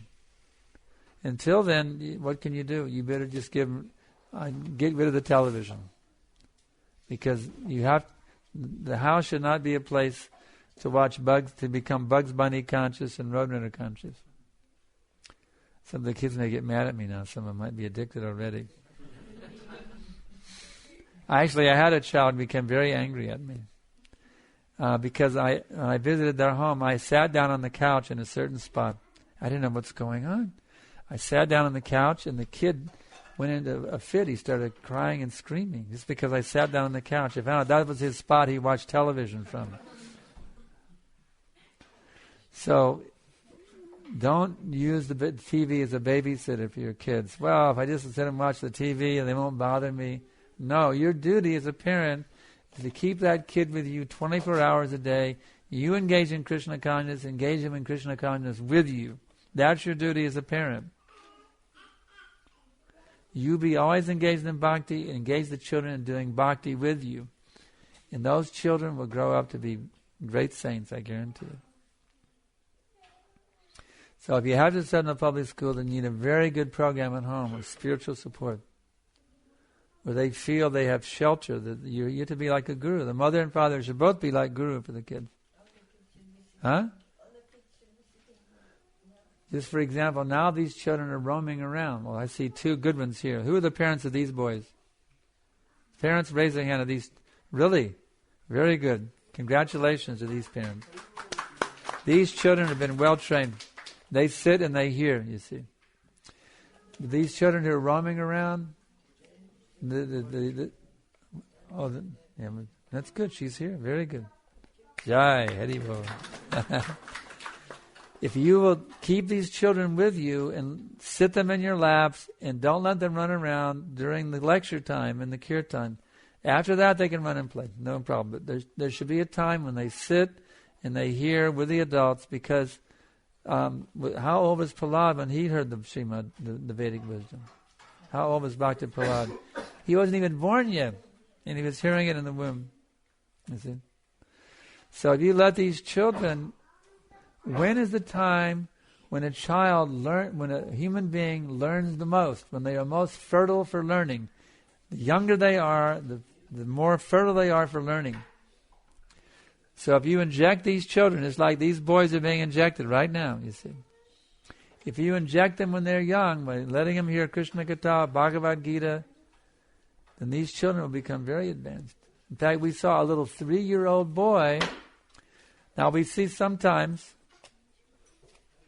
S2: Until then, what can you do? You better just get rid of the television. Because the house should not be a place to watch to become Bugs Bunny conscious and Roadrunner conscious. Some of the kids may get mad at me now. Some of them might be addicted already. I had a child become very angry at me. Because when I visited their home, I sat down on the couch in a certain spot. I didn't know what's going on. I sat down on the couch and the kid went into a fit. He started crying and screaming just because I sat down on the couch. I found out that was his spot he watched television from. So don't use the TV as a babysitter for your kids. Well, if I just sit and watch the TV and they won't bother me. No, your duty as a parent is to keep that kid with you 24 hours a day. You engage in Krishna consciousness, engage him in Krishna consciousness with you. That's your duty as a parent. You be always engaged in bhakti, engage the children in doing bhakti with you. And those children will grow up to be great saints, I guarantee it. So if you have to send them to public school, then you need a very good program at home with spiritual support. where they feel they have shelter. That you have to be like a guru. The mother and father should both be like guru for the kids. Huh? Just for example, now these children are roaming around. Well, I see two good ones here. Who are the parents of these boys? Parents, raise their hand. Of these, really? Very good. Congratulations to these parents. These children have been well trained. They sit and they hear, you see. These children who are roaming around, that's good. She's here. Very good. Jai, Hari Bol. If you will keep these children with you and sit them in your laps and don't let them run around during the lecture time and the kirtan, after that they can run and play. No problem. But there should be a time when they sit and they hear with the adults, because how old was Prahlad when he heard the Srimad, the Vedic wisdom? How old was Bhakti Prahlad? He wasn't even born yet, and he was hearing it in the womb. You see? So if you let these children, when is the time when a human being learns the most, when they are most fertile for learning? The younger they are, the more fertile they are for learning. So if you inject these children, it's like these boys are being injected right now, you see. If you inject them when they're young, by letting them hear Krishna Katha, Bhagavad Gita, then these children will become very advanced. In fact, we saw a little 3-year-old boy. Now we see sometimes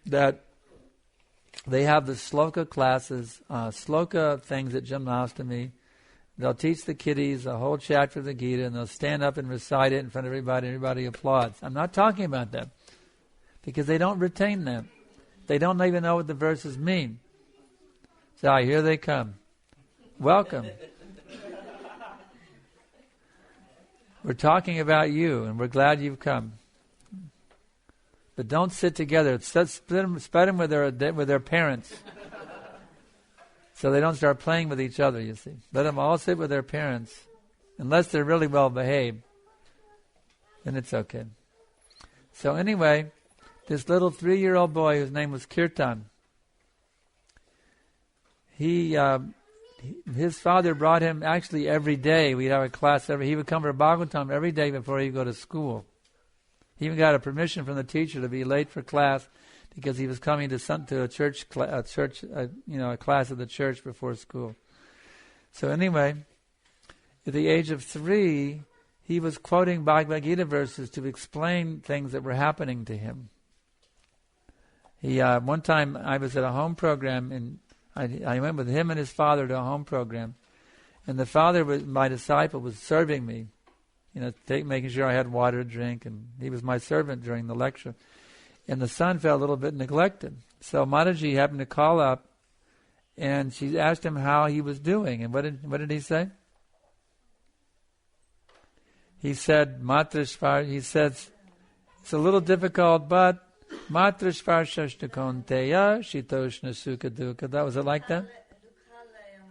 S2: that they have the sloka classes, sloka things at Janmashtami. They'll teach the kiddies a whole chapter of the Gita, and they'll stand up and recite it in front of everybody, and everybody applauds. I'm not talking about that, because they don't retain them. They don't even know what the verses mean. So here they come. Welcome. We're talking about you, and we're glad you've come. But don't sit together. Spread them with their parents, so they don't start playing with each other, you see. Let them all sit with their parents. Unless they're really well behaved, then it's okay. So anyway, this little 3-year-old boy, whose name was Kirtan, his father brought him actually every day. We'd have a class he would come for Bhagavatam every day before he'd go to school. He even got a permission from the teacher to be late for class, because he was coming to a class of the church before school. So anyway, at the age of 3, he was quoting Bhagavad Gita verses to explain things that were happening to him. One time I was at a home program, and I went with him and his father to a home program, and the father, my disciple, was serving me, making sure I had water to drink, and he was my servant during the lecture. And the son felt a little bit neglected. So Mataji happened to call up, and she asked him how he was doing. And what did he say? He said, he says, it's a little difficult, but Matrashvarshashtakonteya Shitoshna Sukha Dukha. Was it like that?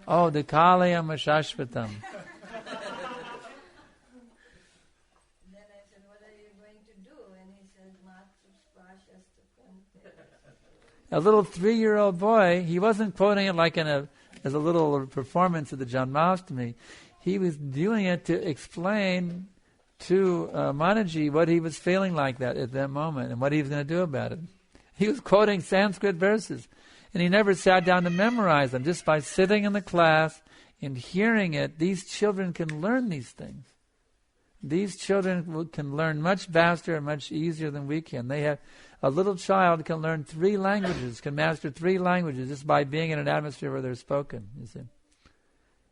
S2: Oh, Dukhalayam Ashashvatam. A little 3-year-old boy, he wasn't quoting it like as a little performance of the Janmashtami. He was doing it to explain to Mataji what he was feeling like that at that moment and what he was going to do about it. He was quoting Sanskrit verses, and he never sat down to memorize them. Just by sitting in the class and hearing it, these children can learn these things. These children can learn much faster and much easier than we can. A little child can learn 3 languages, can master 3 languages just by being in an atmosphere where they're spoken, you see.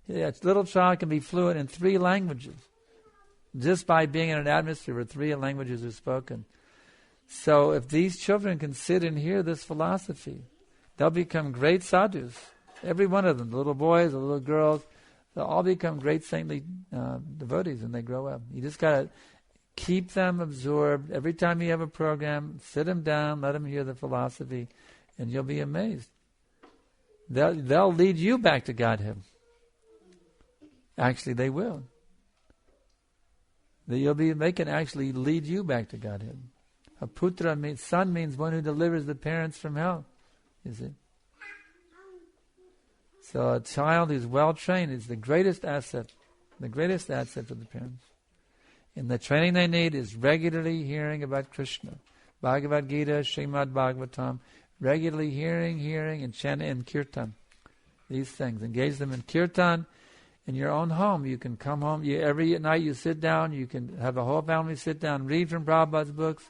S2: A little child can be fluent in 3 languages just by being in an atmosphere where 3 languages are spoken. So if these children can sit and hear this philosophy, they'll become great sadhus. Every one of them, the little boys, the little girls, they'll all become great saintly devotees when they grow up. You just got to keep them absorbed. Every time you have a program, sit them down, let them hear the philosophy, and you'll be amazed. They'll lead you back to Godhead. Actually, they will. They can actually lead you back to Godhead. A putra means, son means one who delivers the parents from hell. You see? So a child who's well trained is the greatest asset for the parents. And the training they need is regularly hearing about Krishna. Bhagavad Gita, Srimad Bhagavatam, regularly hearing and chanting and kirtan. These things. Engage them in kirtan in your own home. You can come home, every night you sit down, you can have a whole family sit down, read from Prabhupada's books,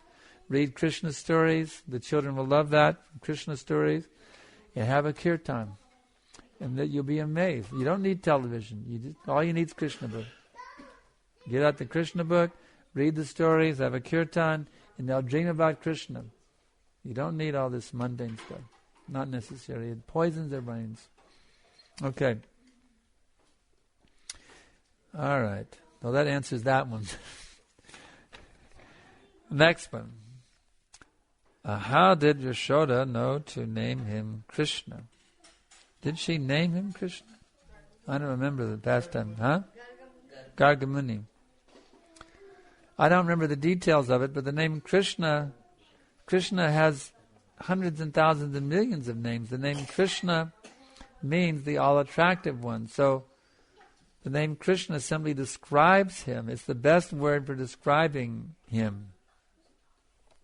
S2: read Krishna stories. The children will love that, Krishna stories. And have a kirtan. And that you'll be amazed. You don't need television. All you need is Krishna book. Get out the Krishna book, read the stories, have a kirtan, and they'll dream about Krishna. You don't need all this mundane stuff. Not necessary. It poisons their brains. Okay. All right. Well, that answers that one. Next one. How did Yashoda know to name him Krishna? Did she name him Krishna? I don't remember the past time. Huh? Gargamuni. I don't remember the details of it, but the name Krishna has hundreds and thousands and millions of names. The name Krishna means the all-attractive one. So the name Krishna simply describes him. It's the best word for describing him.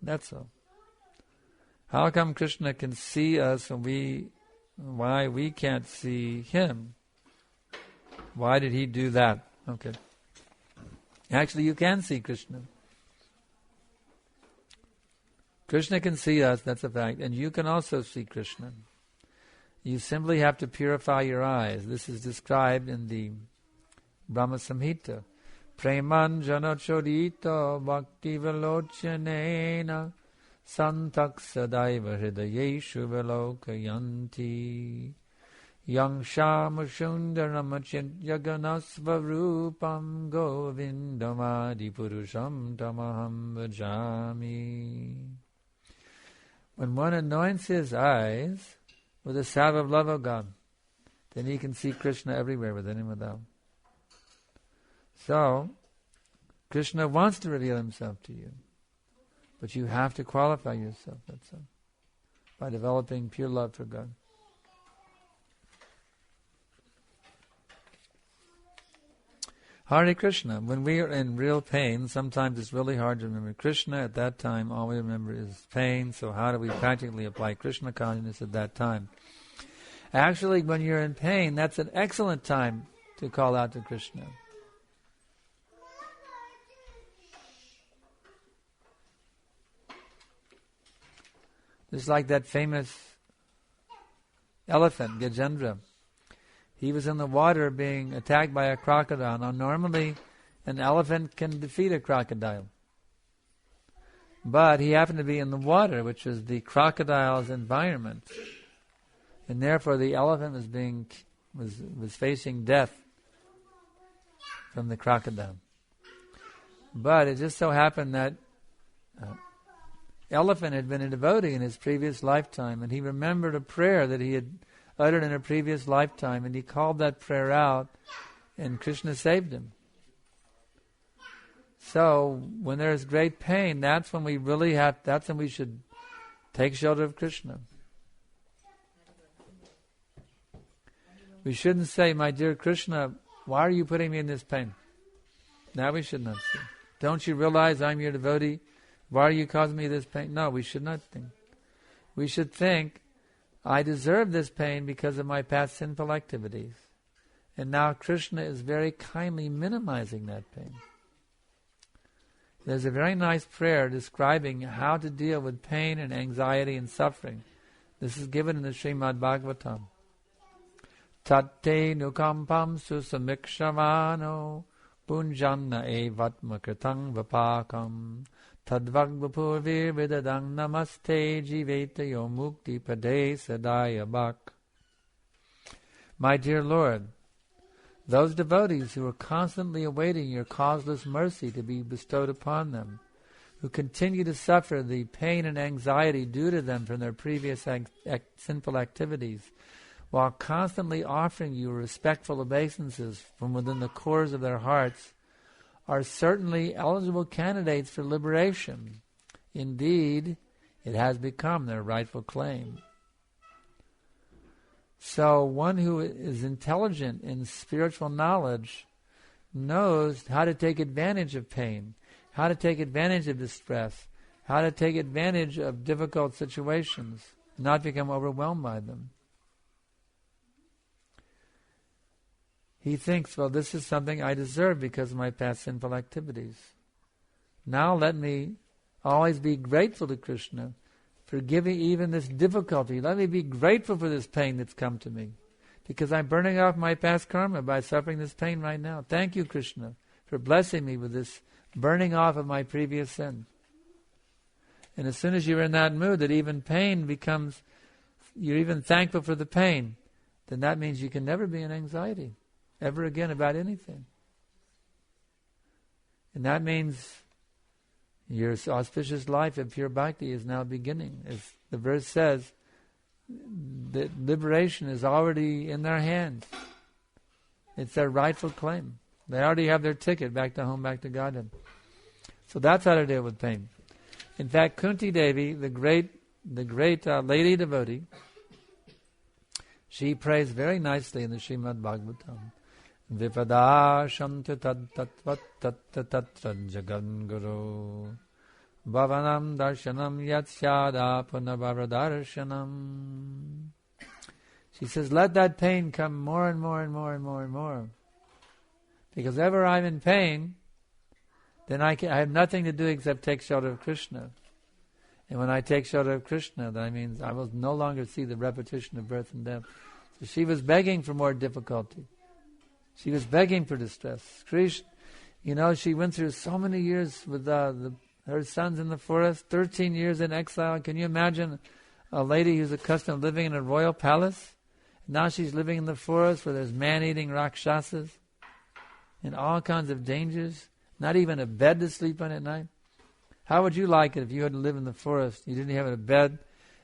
S2: That's all. How come Krishna can see us and why we can't see him? Why did he do that? Okay. Actually, you can see Krishna. Krishna can see us, that's a fact, and you can also see Krishna. You simply have to purify your eyes. This is described in the Brahma Samhita. Premanjana chodita bhakti velochanena santak sadaiva hridayeshu velokayanti yang shama shundaram jaganasvarupam govindamadi purusham tamaham bhajami. When one anoints his eyes with the salve of love of God, then he can see Krishna everywhere, within and without. So, Krishna wants to reveal himself to you, but you have to qualify yourself, that's all, by developing pure love for God. Hare Krishna. When we are in real pain, sometimes it's really hard to remember Krishna. At that time, all we remember is pain. So how do we practically apply Krishna consciousness at that time? Actually, when you're in pain, that's an excellent time to call out to Krishna. Just like that famous elephant, Gajendra. He was in the water being attacked by a crocodile. Now normally an elephant can defeat a crocodile. But he happened to be in the water, which was the crocodile's environment. And therefore the elephant was facing death from the crocodile. But it just so happened that elephant had been a devotee in his previous lifetime, and he remembered a prayer that he had uttered in a previous lifetime, and he called that prayer out, and Krishna saved him. So, when there is great pain, that's when we should take shelter of Krishna. We shouldn't say, my dear Krishna, why are you putting me in this pain? Now we should not say. Don't you realize I'm your devotee? Why are you causing me this pain? No, we should not think. We should think, I deserve this pain because of my past sinful activities. And now Krishna is very kindly minimizing that pain. There's a very nice prayer describing how to deal with pain and anxiety and suffering. This is given in the Srimad Bhagavatam. Tate nukampam susamikṣavano punjanna evatma kritang vapakam tadvagvapurvir vidadang namaste jivetayo mukti pade sadaya bhak. My dear Lord, those devotees who are constantly awaiting your causeless mercy to be bestowed upon them, who continue to suffer the pain and anxiety due to them from their previous sinful activities, while constantly offering you respectful obeisances from within the cores of their hearts, are certainly eligible candidates for liberation. Indeed, it has become their rightful claim. So one who is intelligent in spiritual knowledge knows how to take advantage of pain, how to take advantage of distress, how to take advantage of difficult situations, not become overwhelmed by them. He thinks, well, this is something I deserve because of my past sinful activities. Now let me always be grateful to Krishna for giving even this difficulty. Let me be grateful for this pain that's come to me, because I'm burning off my past karma by suffering this pain right now. Thank you, Krishna, for blessing me with this burning off of my previous sins. And as soon as you're in that mood that even pain becomes, you're even thankful for the pain, then that means you can never be in anxiety ever again about anything. And that means your auspicious life of pure bhakti is now beginning. As the verse says, that liberation is already in their hands. It's their rightful claim. They already have their ticket back to home, back to Godhead. So that's how to deal with pain. In fact, Kunti Devi, the great lady devotee, she prays very nicely in the Srimad Bhagavatam. Vipada shantu tad tatvat tatra jagan guru bhavanam darshanam yat syada punabhava darshanam. She says, let that pain come more and more and more and more and more. Because ever I'm in pain, then I have nothing to do except take shelter of Krishna. And when I take shelter of Krishna, that means I will no longer see the repetition of birth and death. So she was begging for more difficulty. She was begging for distress. Krishna, she went through so many years with her sons in the forest, 13 years in exile. Can you imagine a lady who's accustomed to living in a royal palace? Now she's living in the forest where there's man-eating rakshasas and all kinds of dangers, not even a bed to sleep on at night. How would you like it if you had to live in the forest? You didn't have a bed,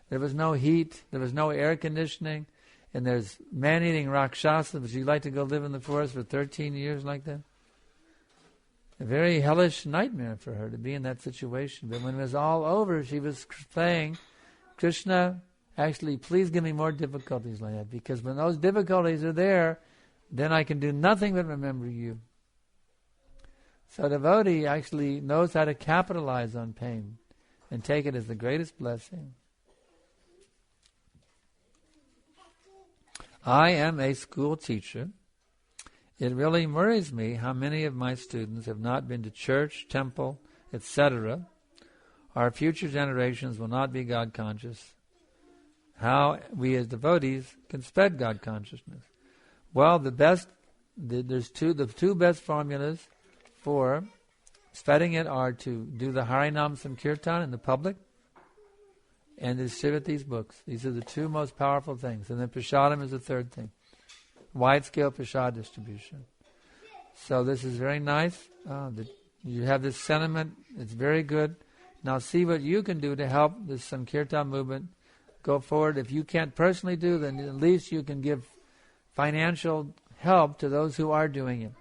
S2: there was no heat, there was no air conditioning, and there's man-eating rakshasas. Would you like to go live in the forest for 13 years like that? A very hellish nightmare for her to be in that situation. But when it was all over, she was saying, Krishna, actually, please give me more difficulties like that, because when those difficulties are there, then I can do nothing but remember you. So devotee actually knows how to capitalize on pain and take it as the greatest blessing. I am a school teacher. It really worries me how many of my students have not been to church, temple, etc. Our future generations will not be God conscious. How we as devotees can spread God consciousness? Well, the two best formulas for spreading it are to do the Harinam Sankirtan in the public and distribute these books. These are the two most powerful things. And then Prasadam is the third thing. Wide-scale Prasad distribution. So this is very nice. You have this sentiment. It's very good. Now see what you can do to help this Sankirtan movement go forward. If you can't personally do, then at least you can give financial help to those who are doing it.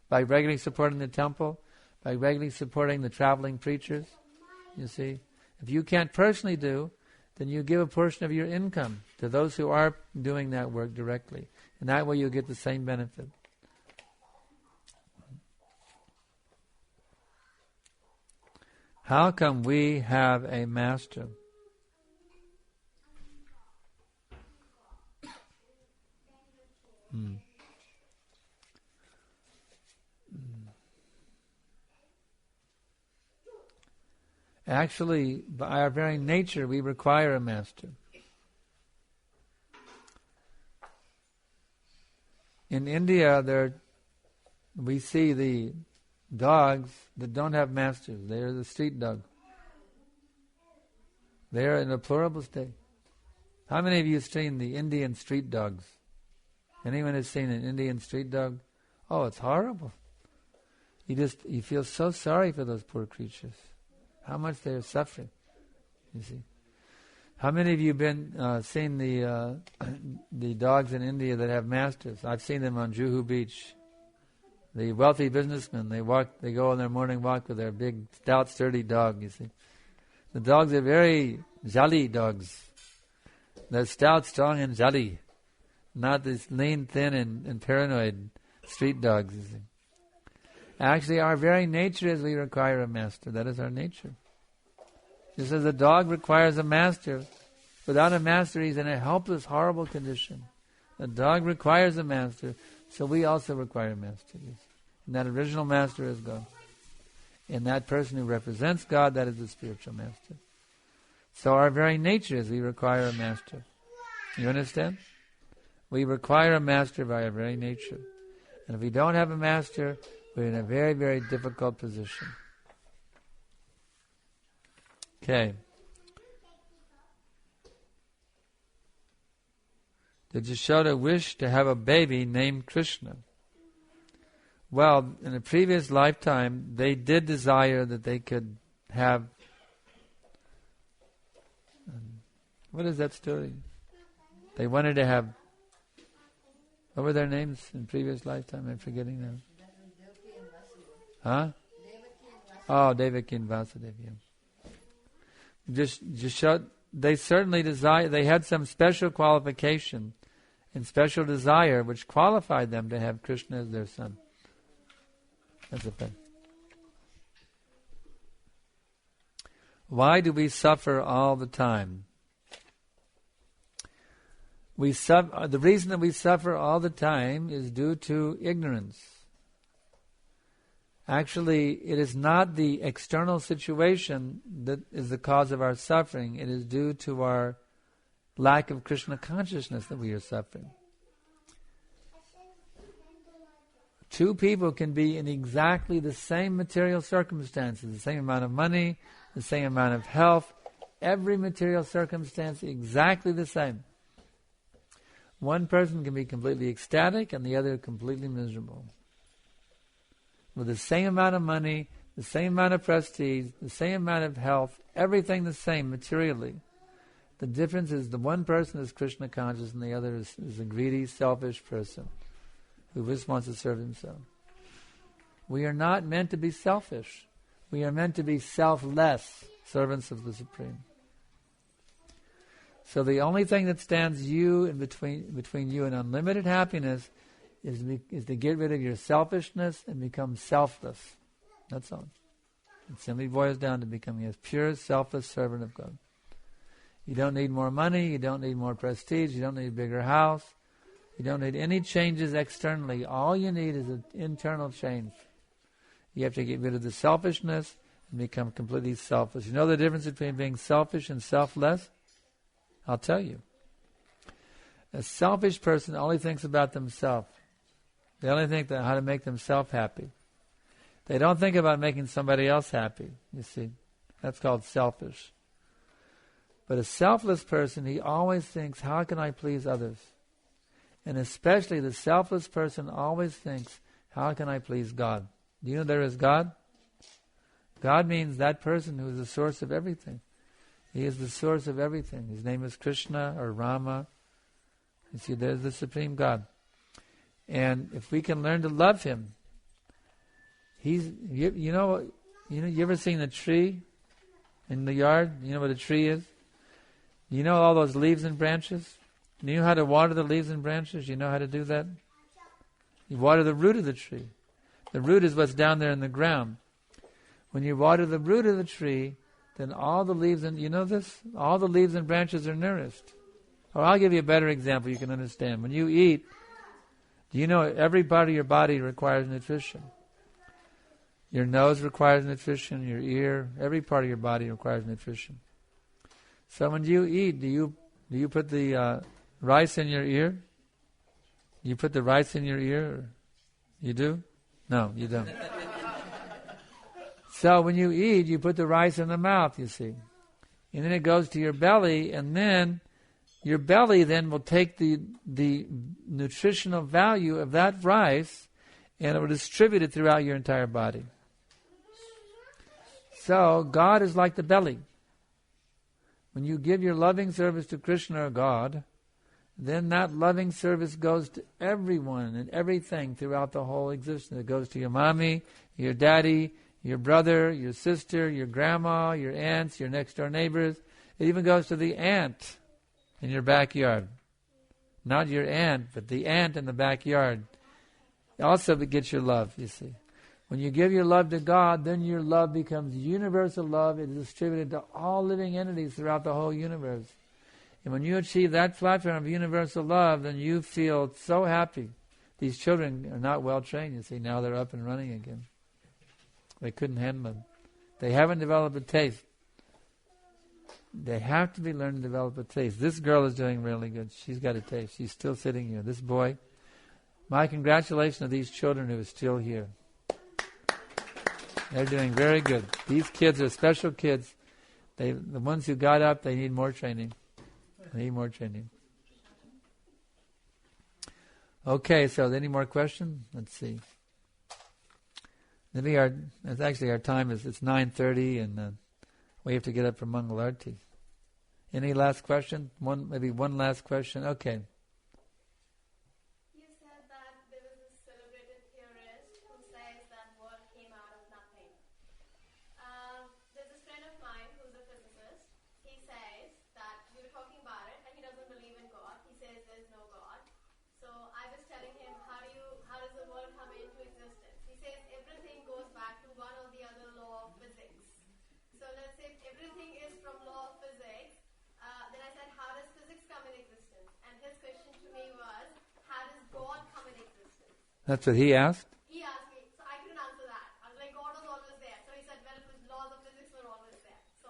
S2: By regularly supporting the temple, by regularly supporting the traveling preachers. You see? If you can't personally do, then you give a portion of your income to those who are doing that work directly. And that way you'll get the same benefit. How come we have a master? Actually, by our very nature, we require a master. In India, we see the dogs that don't have masters. They are the street dog. They are in a deplorable state. How many of you have seen the Indian street dogs? Anyone has seen an Indian street dog? Oh, it's horrible. You feel so sorry for those poor creatures. How much they are suffering, you see. How many of you have been seen the dogs in India that have masters? I've seen them on Juhu Beach. The wealthy businessmen, they go on their morning walk with their big, stout, sturdy dog, you see. The dogs are very jolly dogs. They're stout, strong, and jolly. not these lean, thin, and paranoid street dogs. You see. Actually, our very nature is we require a master. That is our nature. Just as a dog requires a master, without a master he's in a helpless, horrible condition. A dog requires a master, so we also require a master. And that original master is God. And that person who represents God, that is the spiritual master. So our very nature is we require a master. You understand? We require a master by our very nature. And if we don't have a master, we're in a very, very difficult position. Okay. Did Yashoda wish to have a baby named Krishna? Well, in a previous lifetime, they did desire that they could have... what is that story? They wanted to have... what were their names in previous lifetime? I'm forgetting now. Huh? Oh, Devaki and Vasudeva. Just they certainly desire. They had some special qualification and special desire which qualified them to have Krishna as their son. That's a fact. Why do we suffer all the time? The reason that we suffer all the time is due to ignorance. Actually, it is not the external situation that is the cause of our suffering. It is due to our lack of Krishna consciousness that we are suffering. Two people can be in exactly the same material circumstances, the same amount of money, the same amount of health, every material circumstance exactly the same. One person can be completely ecstatic and the other completely miserable. With the same amount of money, the same amount of prestige, the same amount of health, everything the same materially. The difference is the one person is Krishna conscious and the other is a greedy, selfish person who just wants to serve himself. We are not meant to be selfish. We are meant to be selfless servants of the Supreme. So the only thing that stands you in between you and unlimited happiness is to get rid of your selfishness and become selfless. That's all. It simply boils down to becoming a pure, selfless servant of God. You don't need more money, you don't need more prestige, you don't need a bigger house, you don't need any changes externally. All you need is an internal change. You have to get rid of the selfishness and become completely selfless. You know the difference between being selfish and selfless? I'll tell you. A selfish person only thinks about themselves. They only think how to make themselves happy. They don't think about making somebody else happy, you see. That's called selfish. But a selfless person, he always thinks, how can I please others? And especially the selfless person always thinks, how can I please God? Do you know there is God? God means that person who is the source of everything. He is the source of everything. His name is Krishna or Rama. You see, there's the Supreme God. And if we can learn to love Him, you ever seen a tree in the yard? You know what a tree is? You know all those leaves and branches? Do you know how to water the leaves and branches? You know how to do that? You water the root of the tree. The root is what's down there in the ground. When you water the root of the tree, then all the leaves, and you know this? All the leaves and branches are nourished. Or I'll give you a better example you can understand. When you eat, do you know every part of your body requires nutrition? Your nose requires nutrition, your ear, every part of your body requires nutrition. So when you eat, do you put the rice in your ear? You put the rice in your ear? Or you do? No, you don't. So when you eat, you put the rice in the mouth, you see. And then it goes to your belly, and then your belly then will take the nutritional value of that rice and it will distribute it throughout your entire body. So God is like the belly. When you give your loving service to Krishna or God, then that loving service goes to everyone and everything throughout the whole existence. It goes to your mommy, your daddy, your brother, your sister, your grandma, your aunts, your next door neighbors. It even goes to the ant in your backyard. Not your ant, but the ant in the backyard. Also gets your love, you see. When you give your love to God, then your love becomes universal love. It is distributed to all living entities throughout the whole universe. And when you achieve that platform of universal love, then you feel so happy. These children are not well trained, you see. Now they're up and running again. They couldn't handle it. They haven't developed a taste. They have to be learned to develop a taste. This girl is doing really good. She's got a taste. She's still sitting here. This boy, my congratulations to these children who are still here. They're doing very good. These kids are special kids. The ones who got up, they need more training. They need more training. Okay, so any more questions? Let's see. Maybe our time is, it's 9:30 and we have to get up for Mangalarti. Any last question? Maybe one last question? Okay.
S8: You said that there was a celebrated theorist who says that world came out of nothing. There's this friend of mine who's a physicist. He says that we were talking about it and he doesn't believe in God. He says there's no God. So I was telling him, how does the world come into existence? He says everything goes back to one or the other law of physics. So let's say if everything is from law of physics, then I said, how does physics come in existence? And his question to me was, how does God come in existence?
S2: That's what he asked?
S8: He asked me, so I couldn't answer that. I was like, God was always there. So he said, well, the laws of physics were always there. So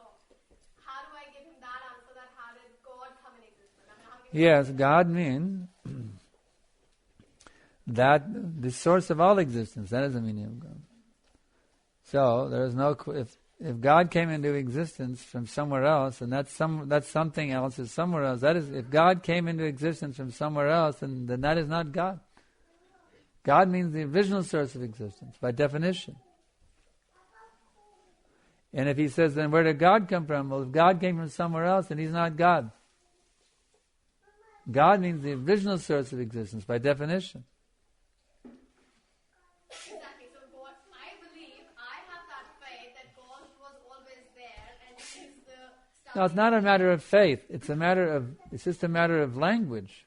S8: how do I give him that answer, that how did God come in existence?
S2: Yes, God means that the source of all existence. That is the meaning of God. So there is no if God came into existence from somewhere else, and that's something else is somewhere else. That is, if God came into existence from somewhere else, then that is not God. God means the original source of existence by definition. And if he says, then where did God come from? Well, if God came from somewhere else, then he's not God. God means the original source of existence by definition.
S8: Exactly. So God, I believe, I have that faith that God was always there and he is the...
S2: No, it's not a matter of faith. It's just a matter of language.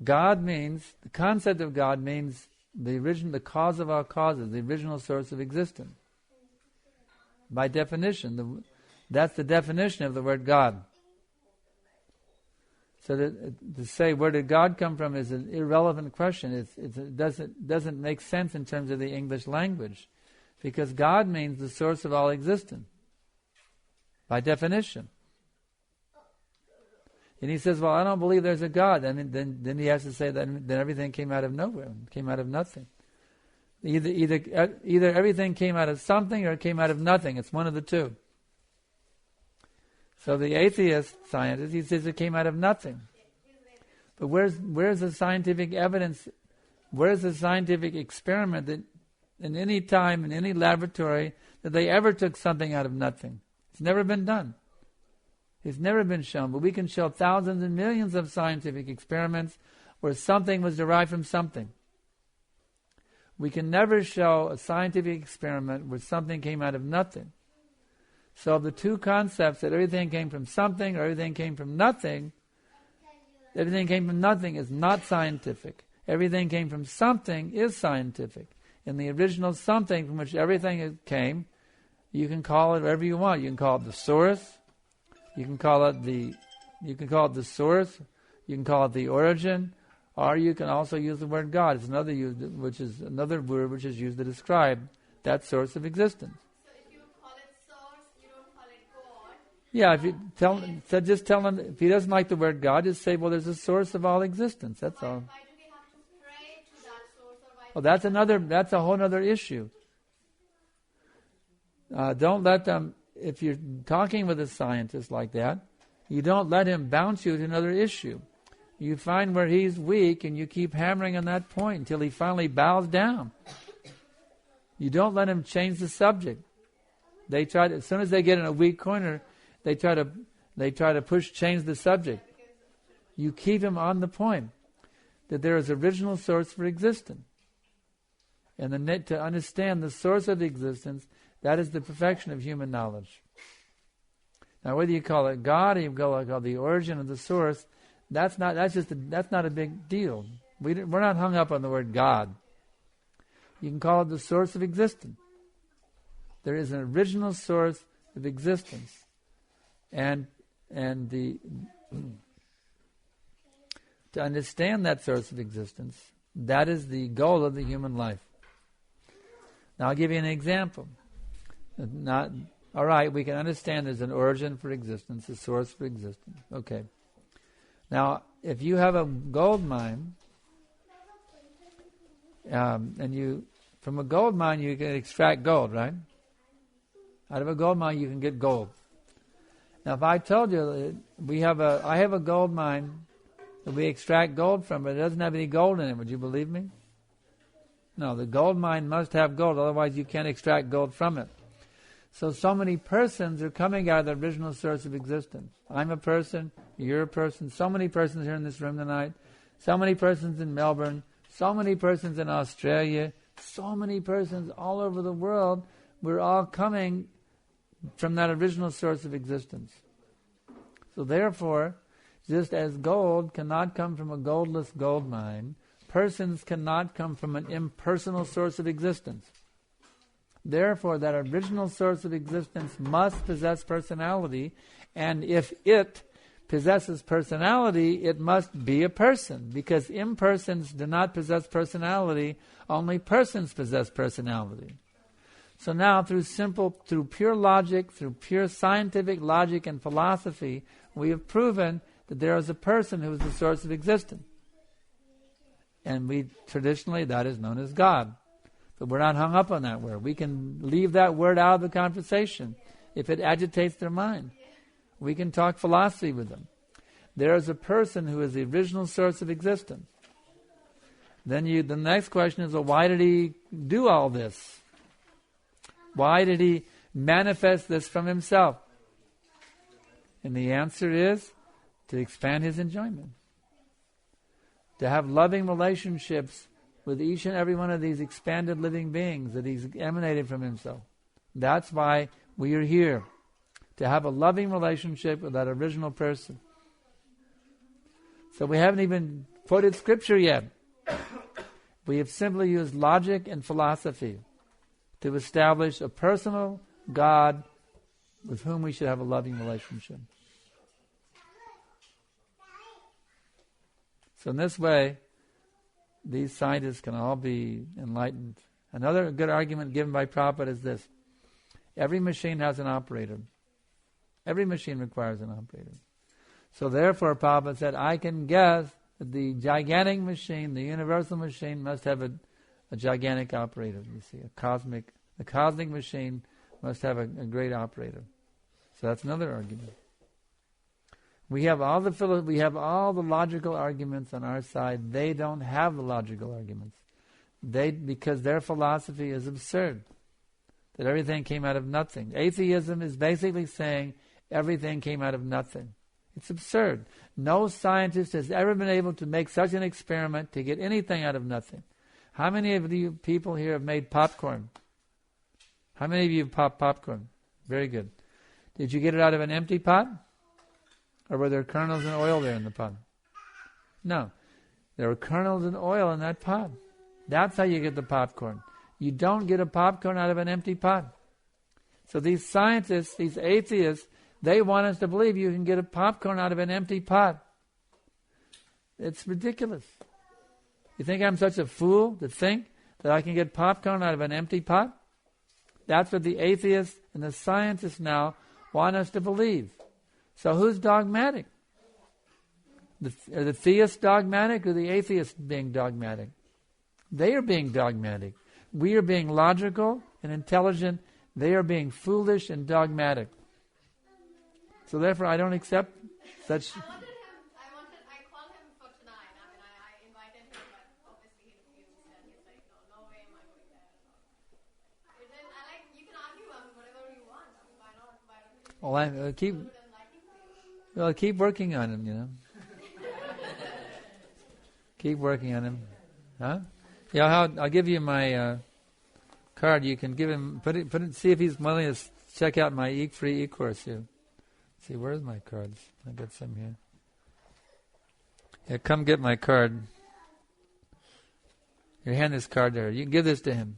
S2: God means, the concept of God means the cause of all causes, the original source of existence. By definition, that's the definition of the word God. So to say where did God come from is an irrelevant question. It doesn't make sense in terms of the English language, because God means the source of all existence by definition. And he says, well, I don't believe there's a God. And then he has to say that then everything came out of nowhere, came out of nothing. Either everything came out of something or it came out of nothing. It's one of the two. So the atheist scientist, he says it came out of nothing. But where's the scientific evidence? Where's the scientific experiment that in any time, in any laboratory, that they ever took something out of nothing? It's never been done. It's never been shown. But we can show thousands and millions of scientific experiments where something was derived from something. We can never show a scientific experiment where something came out of nothing. So the two concepts that everything came from something or everything came from nothing, everything came from nothing is not scientific. Everything came from something is scientific. And the original something from which everything came, you can call it whatever you want. You can call it the source. You can call it the source. You can call it the origin. Or you can also use the word God. It's another word which is used to describe that source of existence.
S8: So if you call it source, you don't call it God.
S2: Yeah, if you just tell him, if he doesn't like the word God, just say, well, there's a source of all existence. That's all.
S8: Why do we have to pray to that source? Or
S2: Well, that's a whole other issue. Don't let them, if you're talking with a scientist like that, you don't let him bounce you to another issue. You find where he's weak and you keep hammering on that point until he finally bows down. You don't let him change the subject. As soon as they get in a weak corner, they try to change the subject. You keep him on the point that there is original source for existence. And to understand the source of existence, that is the perfection of human knowledge. Now, whether you call it God or you call it the origin of the source, That's not a big deal. We're not hung up on the word God. You can call it the source of existence. There is an original source of existence, and to understand that source of existence, that is the goal of the human life. Now I'll give you an example. All right, we can understand there's an origin for existence, a source for existence. Okay. Now, if you have a gold mine, from a gold mine you can extract gold, right? Out of a gold mine you can get gold. Now, if I told you that I have a gold mine that we extract gold from, but it doesn't have any gold in it, would you believe me? No, the gold mine must have gold, otherwise you can't extract gold from it. So many persons are coming out of the original source of existence. I'm a person, you're a person, so many persons here in this room tonight, so many persons in Melbourne, so many persons in Australia, so many persons all over the world. We're all coming from that original source of existence. So therefore, just as gold cannot come from a goldless gold mine, persons cannot come from an impersonal source of existence. Therefore, that original source of existence must possess personality, and if it possesses personality, it must be a person, because impersons do not possess personality, only persons possess personality. So now, through pure logic, through pure scientific logic and philosophy, we have proven that there is a person who is the source of existence. And traditionally, that is known as God. But we're not hung up on that word. We can leave that word out of the conversation if it agitates their mind. We can talk philosophy with them. There is a person who is the original source of existence. Then the next question is, well, why did he do all this? Why did he manifest this from himself? And the answer is to expand his enjoyment. To have loving relationships with each and every one of these expanded living beings that he's emanated from himself. That's why we are here. To have a loving relationship with that original person. So we haven't even quoted scripture yet. We have simply used logic and philosophy to establish a personal God with whom we should have a loving relationship. So in this way, these scientists can all be enlightened. Another good argument given by Prabhupada is this. Every machine has an operator. Every machine requires an operator. So therefore, Prabhupada said, I can guess that the gigantic machine, the universal machine, must have a gigantic operator. You see, the cosmic machine must have a great operator. So that's another argument. We have all the logical arguments on our side. They don't have the logical arguments. Because their philosophy is absurd. That everything came out of nothing. Atheism is basically saying everything came out of nothing. It's absurd. No scientist has ever been able to make such an experiment to get anything out of nothing. How many of you people here have made popcorn? How many of you have popped popcorn? Very good. Did you get it out of an empty pot? Or were there kernels and oil there in the pot? No. There were kernels and oil in that pot. That's how you get the popcorn. You don't get a popcorn out of an empty pot. So these scientists, these atheists, they want us to believe you can get a popcorn out of an empty pot. It's ridiculous. You think I'm such a fool to think that I can get popcorn out of an empty pot? That's what the atheists and the scientists now want us to believe. So who's dogmatic? Are the theists dogmatic or the atheists being dogmatic? They are being dogmatic. We are being logical and intelligent. They are being foolish and dogmatic. So therefore I don't accept such...
S8: I called him for tonight. I invited him, but obviously he refused and he's like, no way am I going there. But then you can argue whatever you want. Why not? Why don't you
S2: keep working on him, Keep working on him. Huh? Yeah, I'll give you my card. You can give him, put it, see if he's willing to check out my free e-course here. See, where's my cards? I got some here. Yeah, come get my card. You hand this card there. You can give this to him.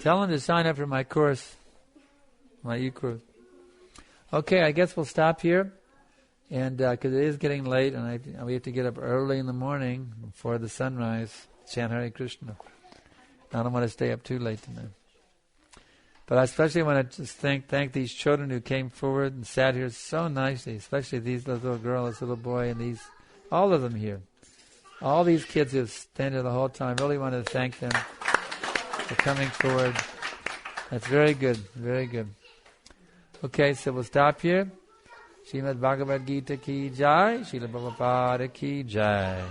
S2: Tell him to sign up for my course, my e-course. Okay, I guess we'll stop here. And because it is getting late, and we have to get up early in the morning before the sunrise, chant Hare Krishna. I don't want to stay up too late tonight. But I especially want to just thank these children who came forward and sat here so nicely, especially these little girl, this little boy, and all of them here. All these kids who have stayed here the whole time. Really want to thank them for coming forward. That's very good, very good. Okay, so we'll stop here. Srimad Bhagavad-gītā ki jai, Srila Prabhupada ki jai.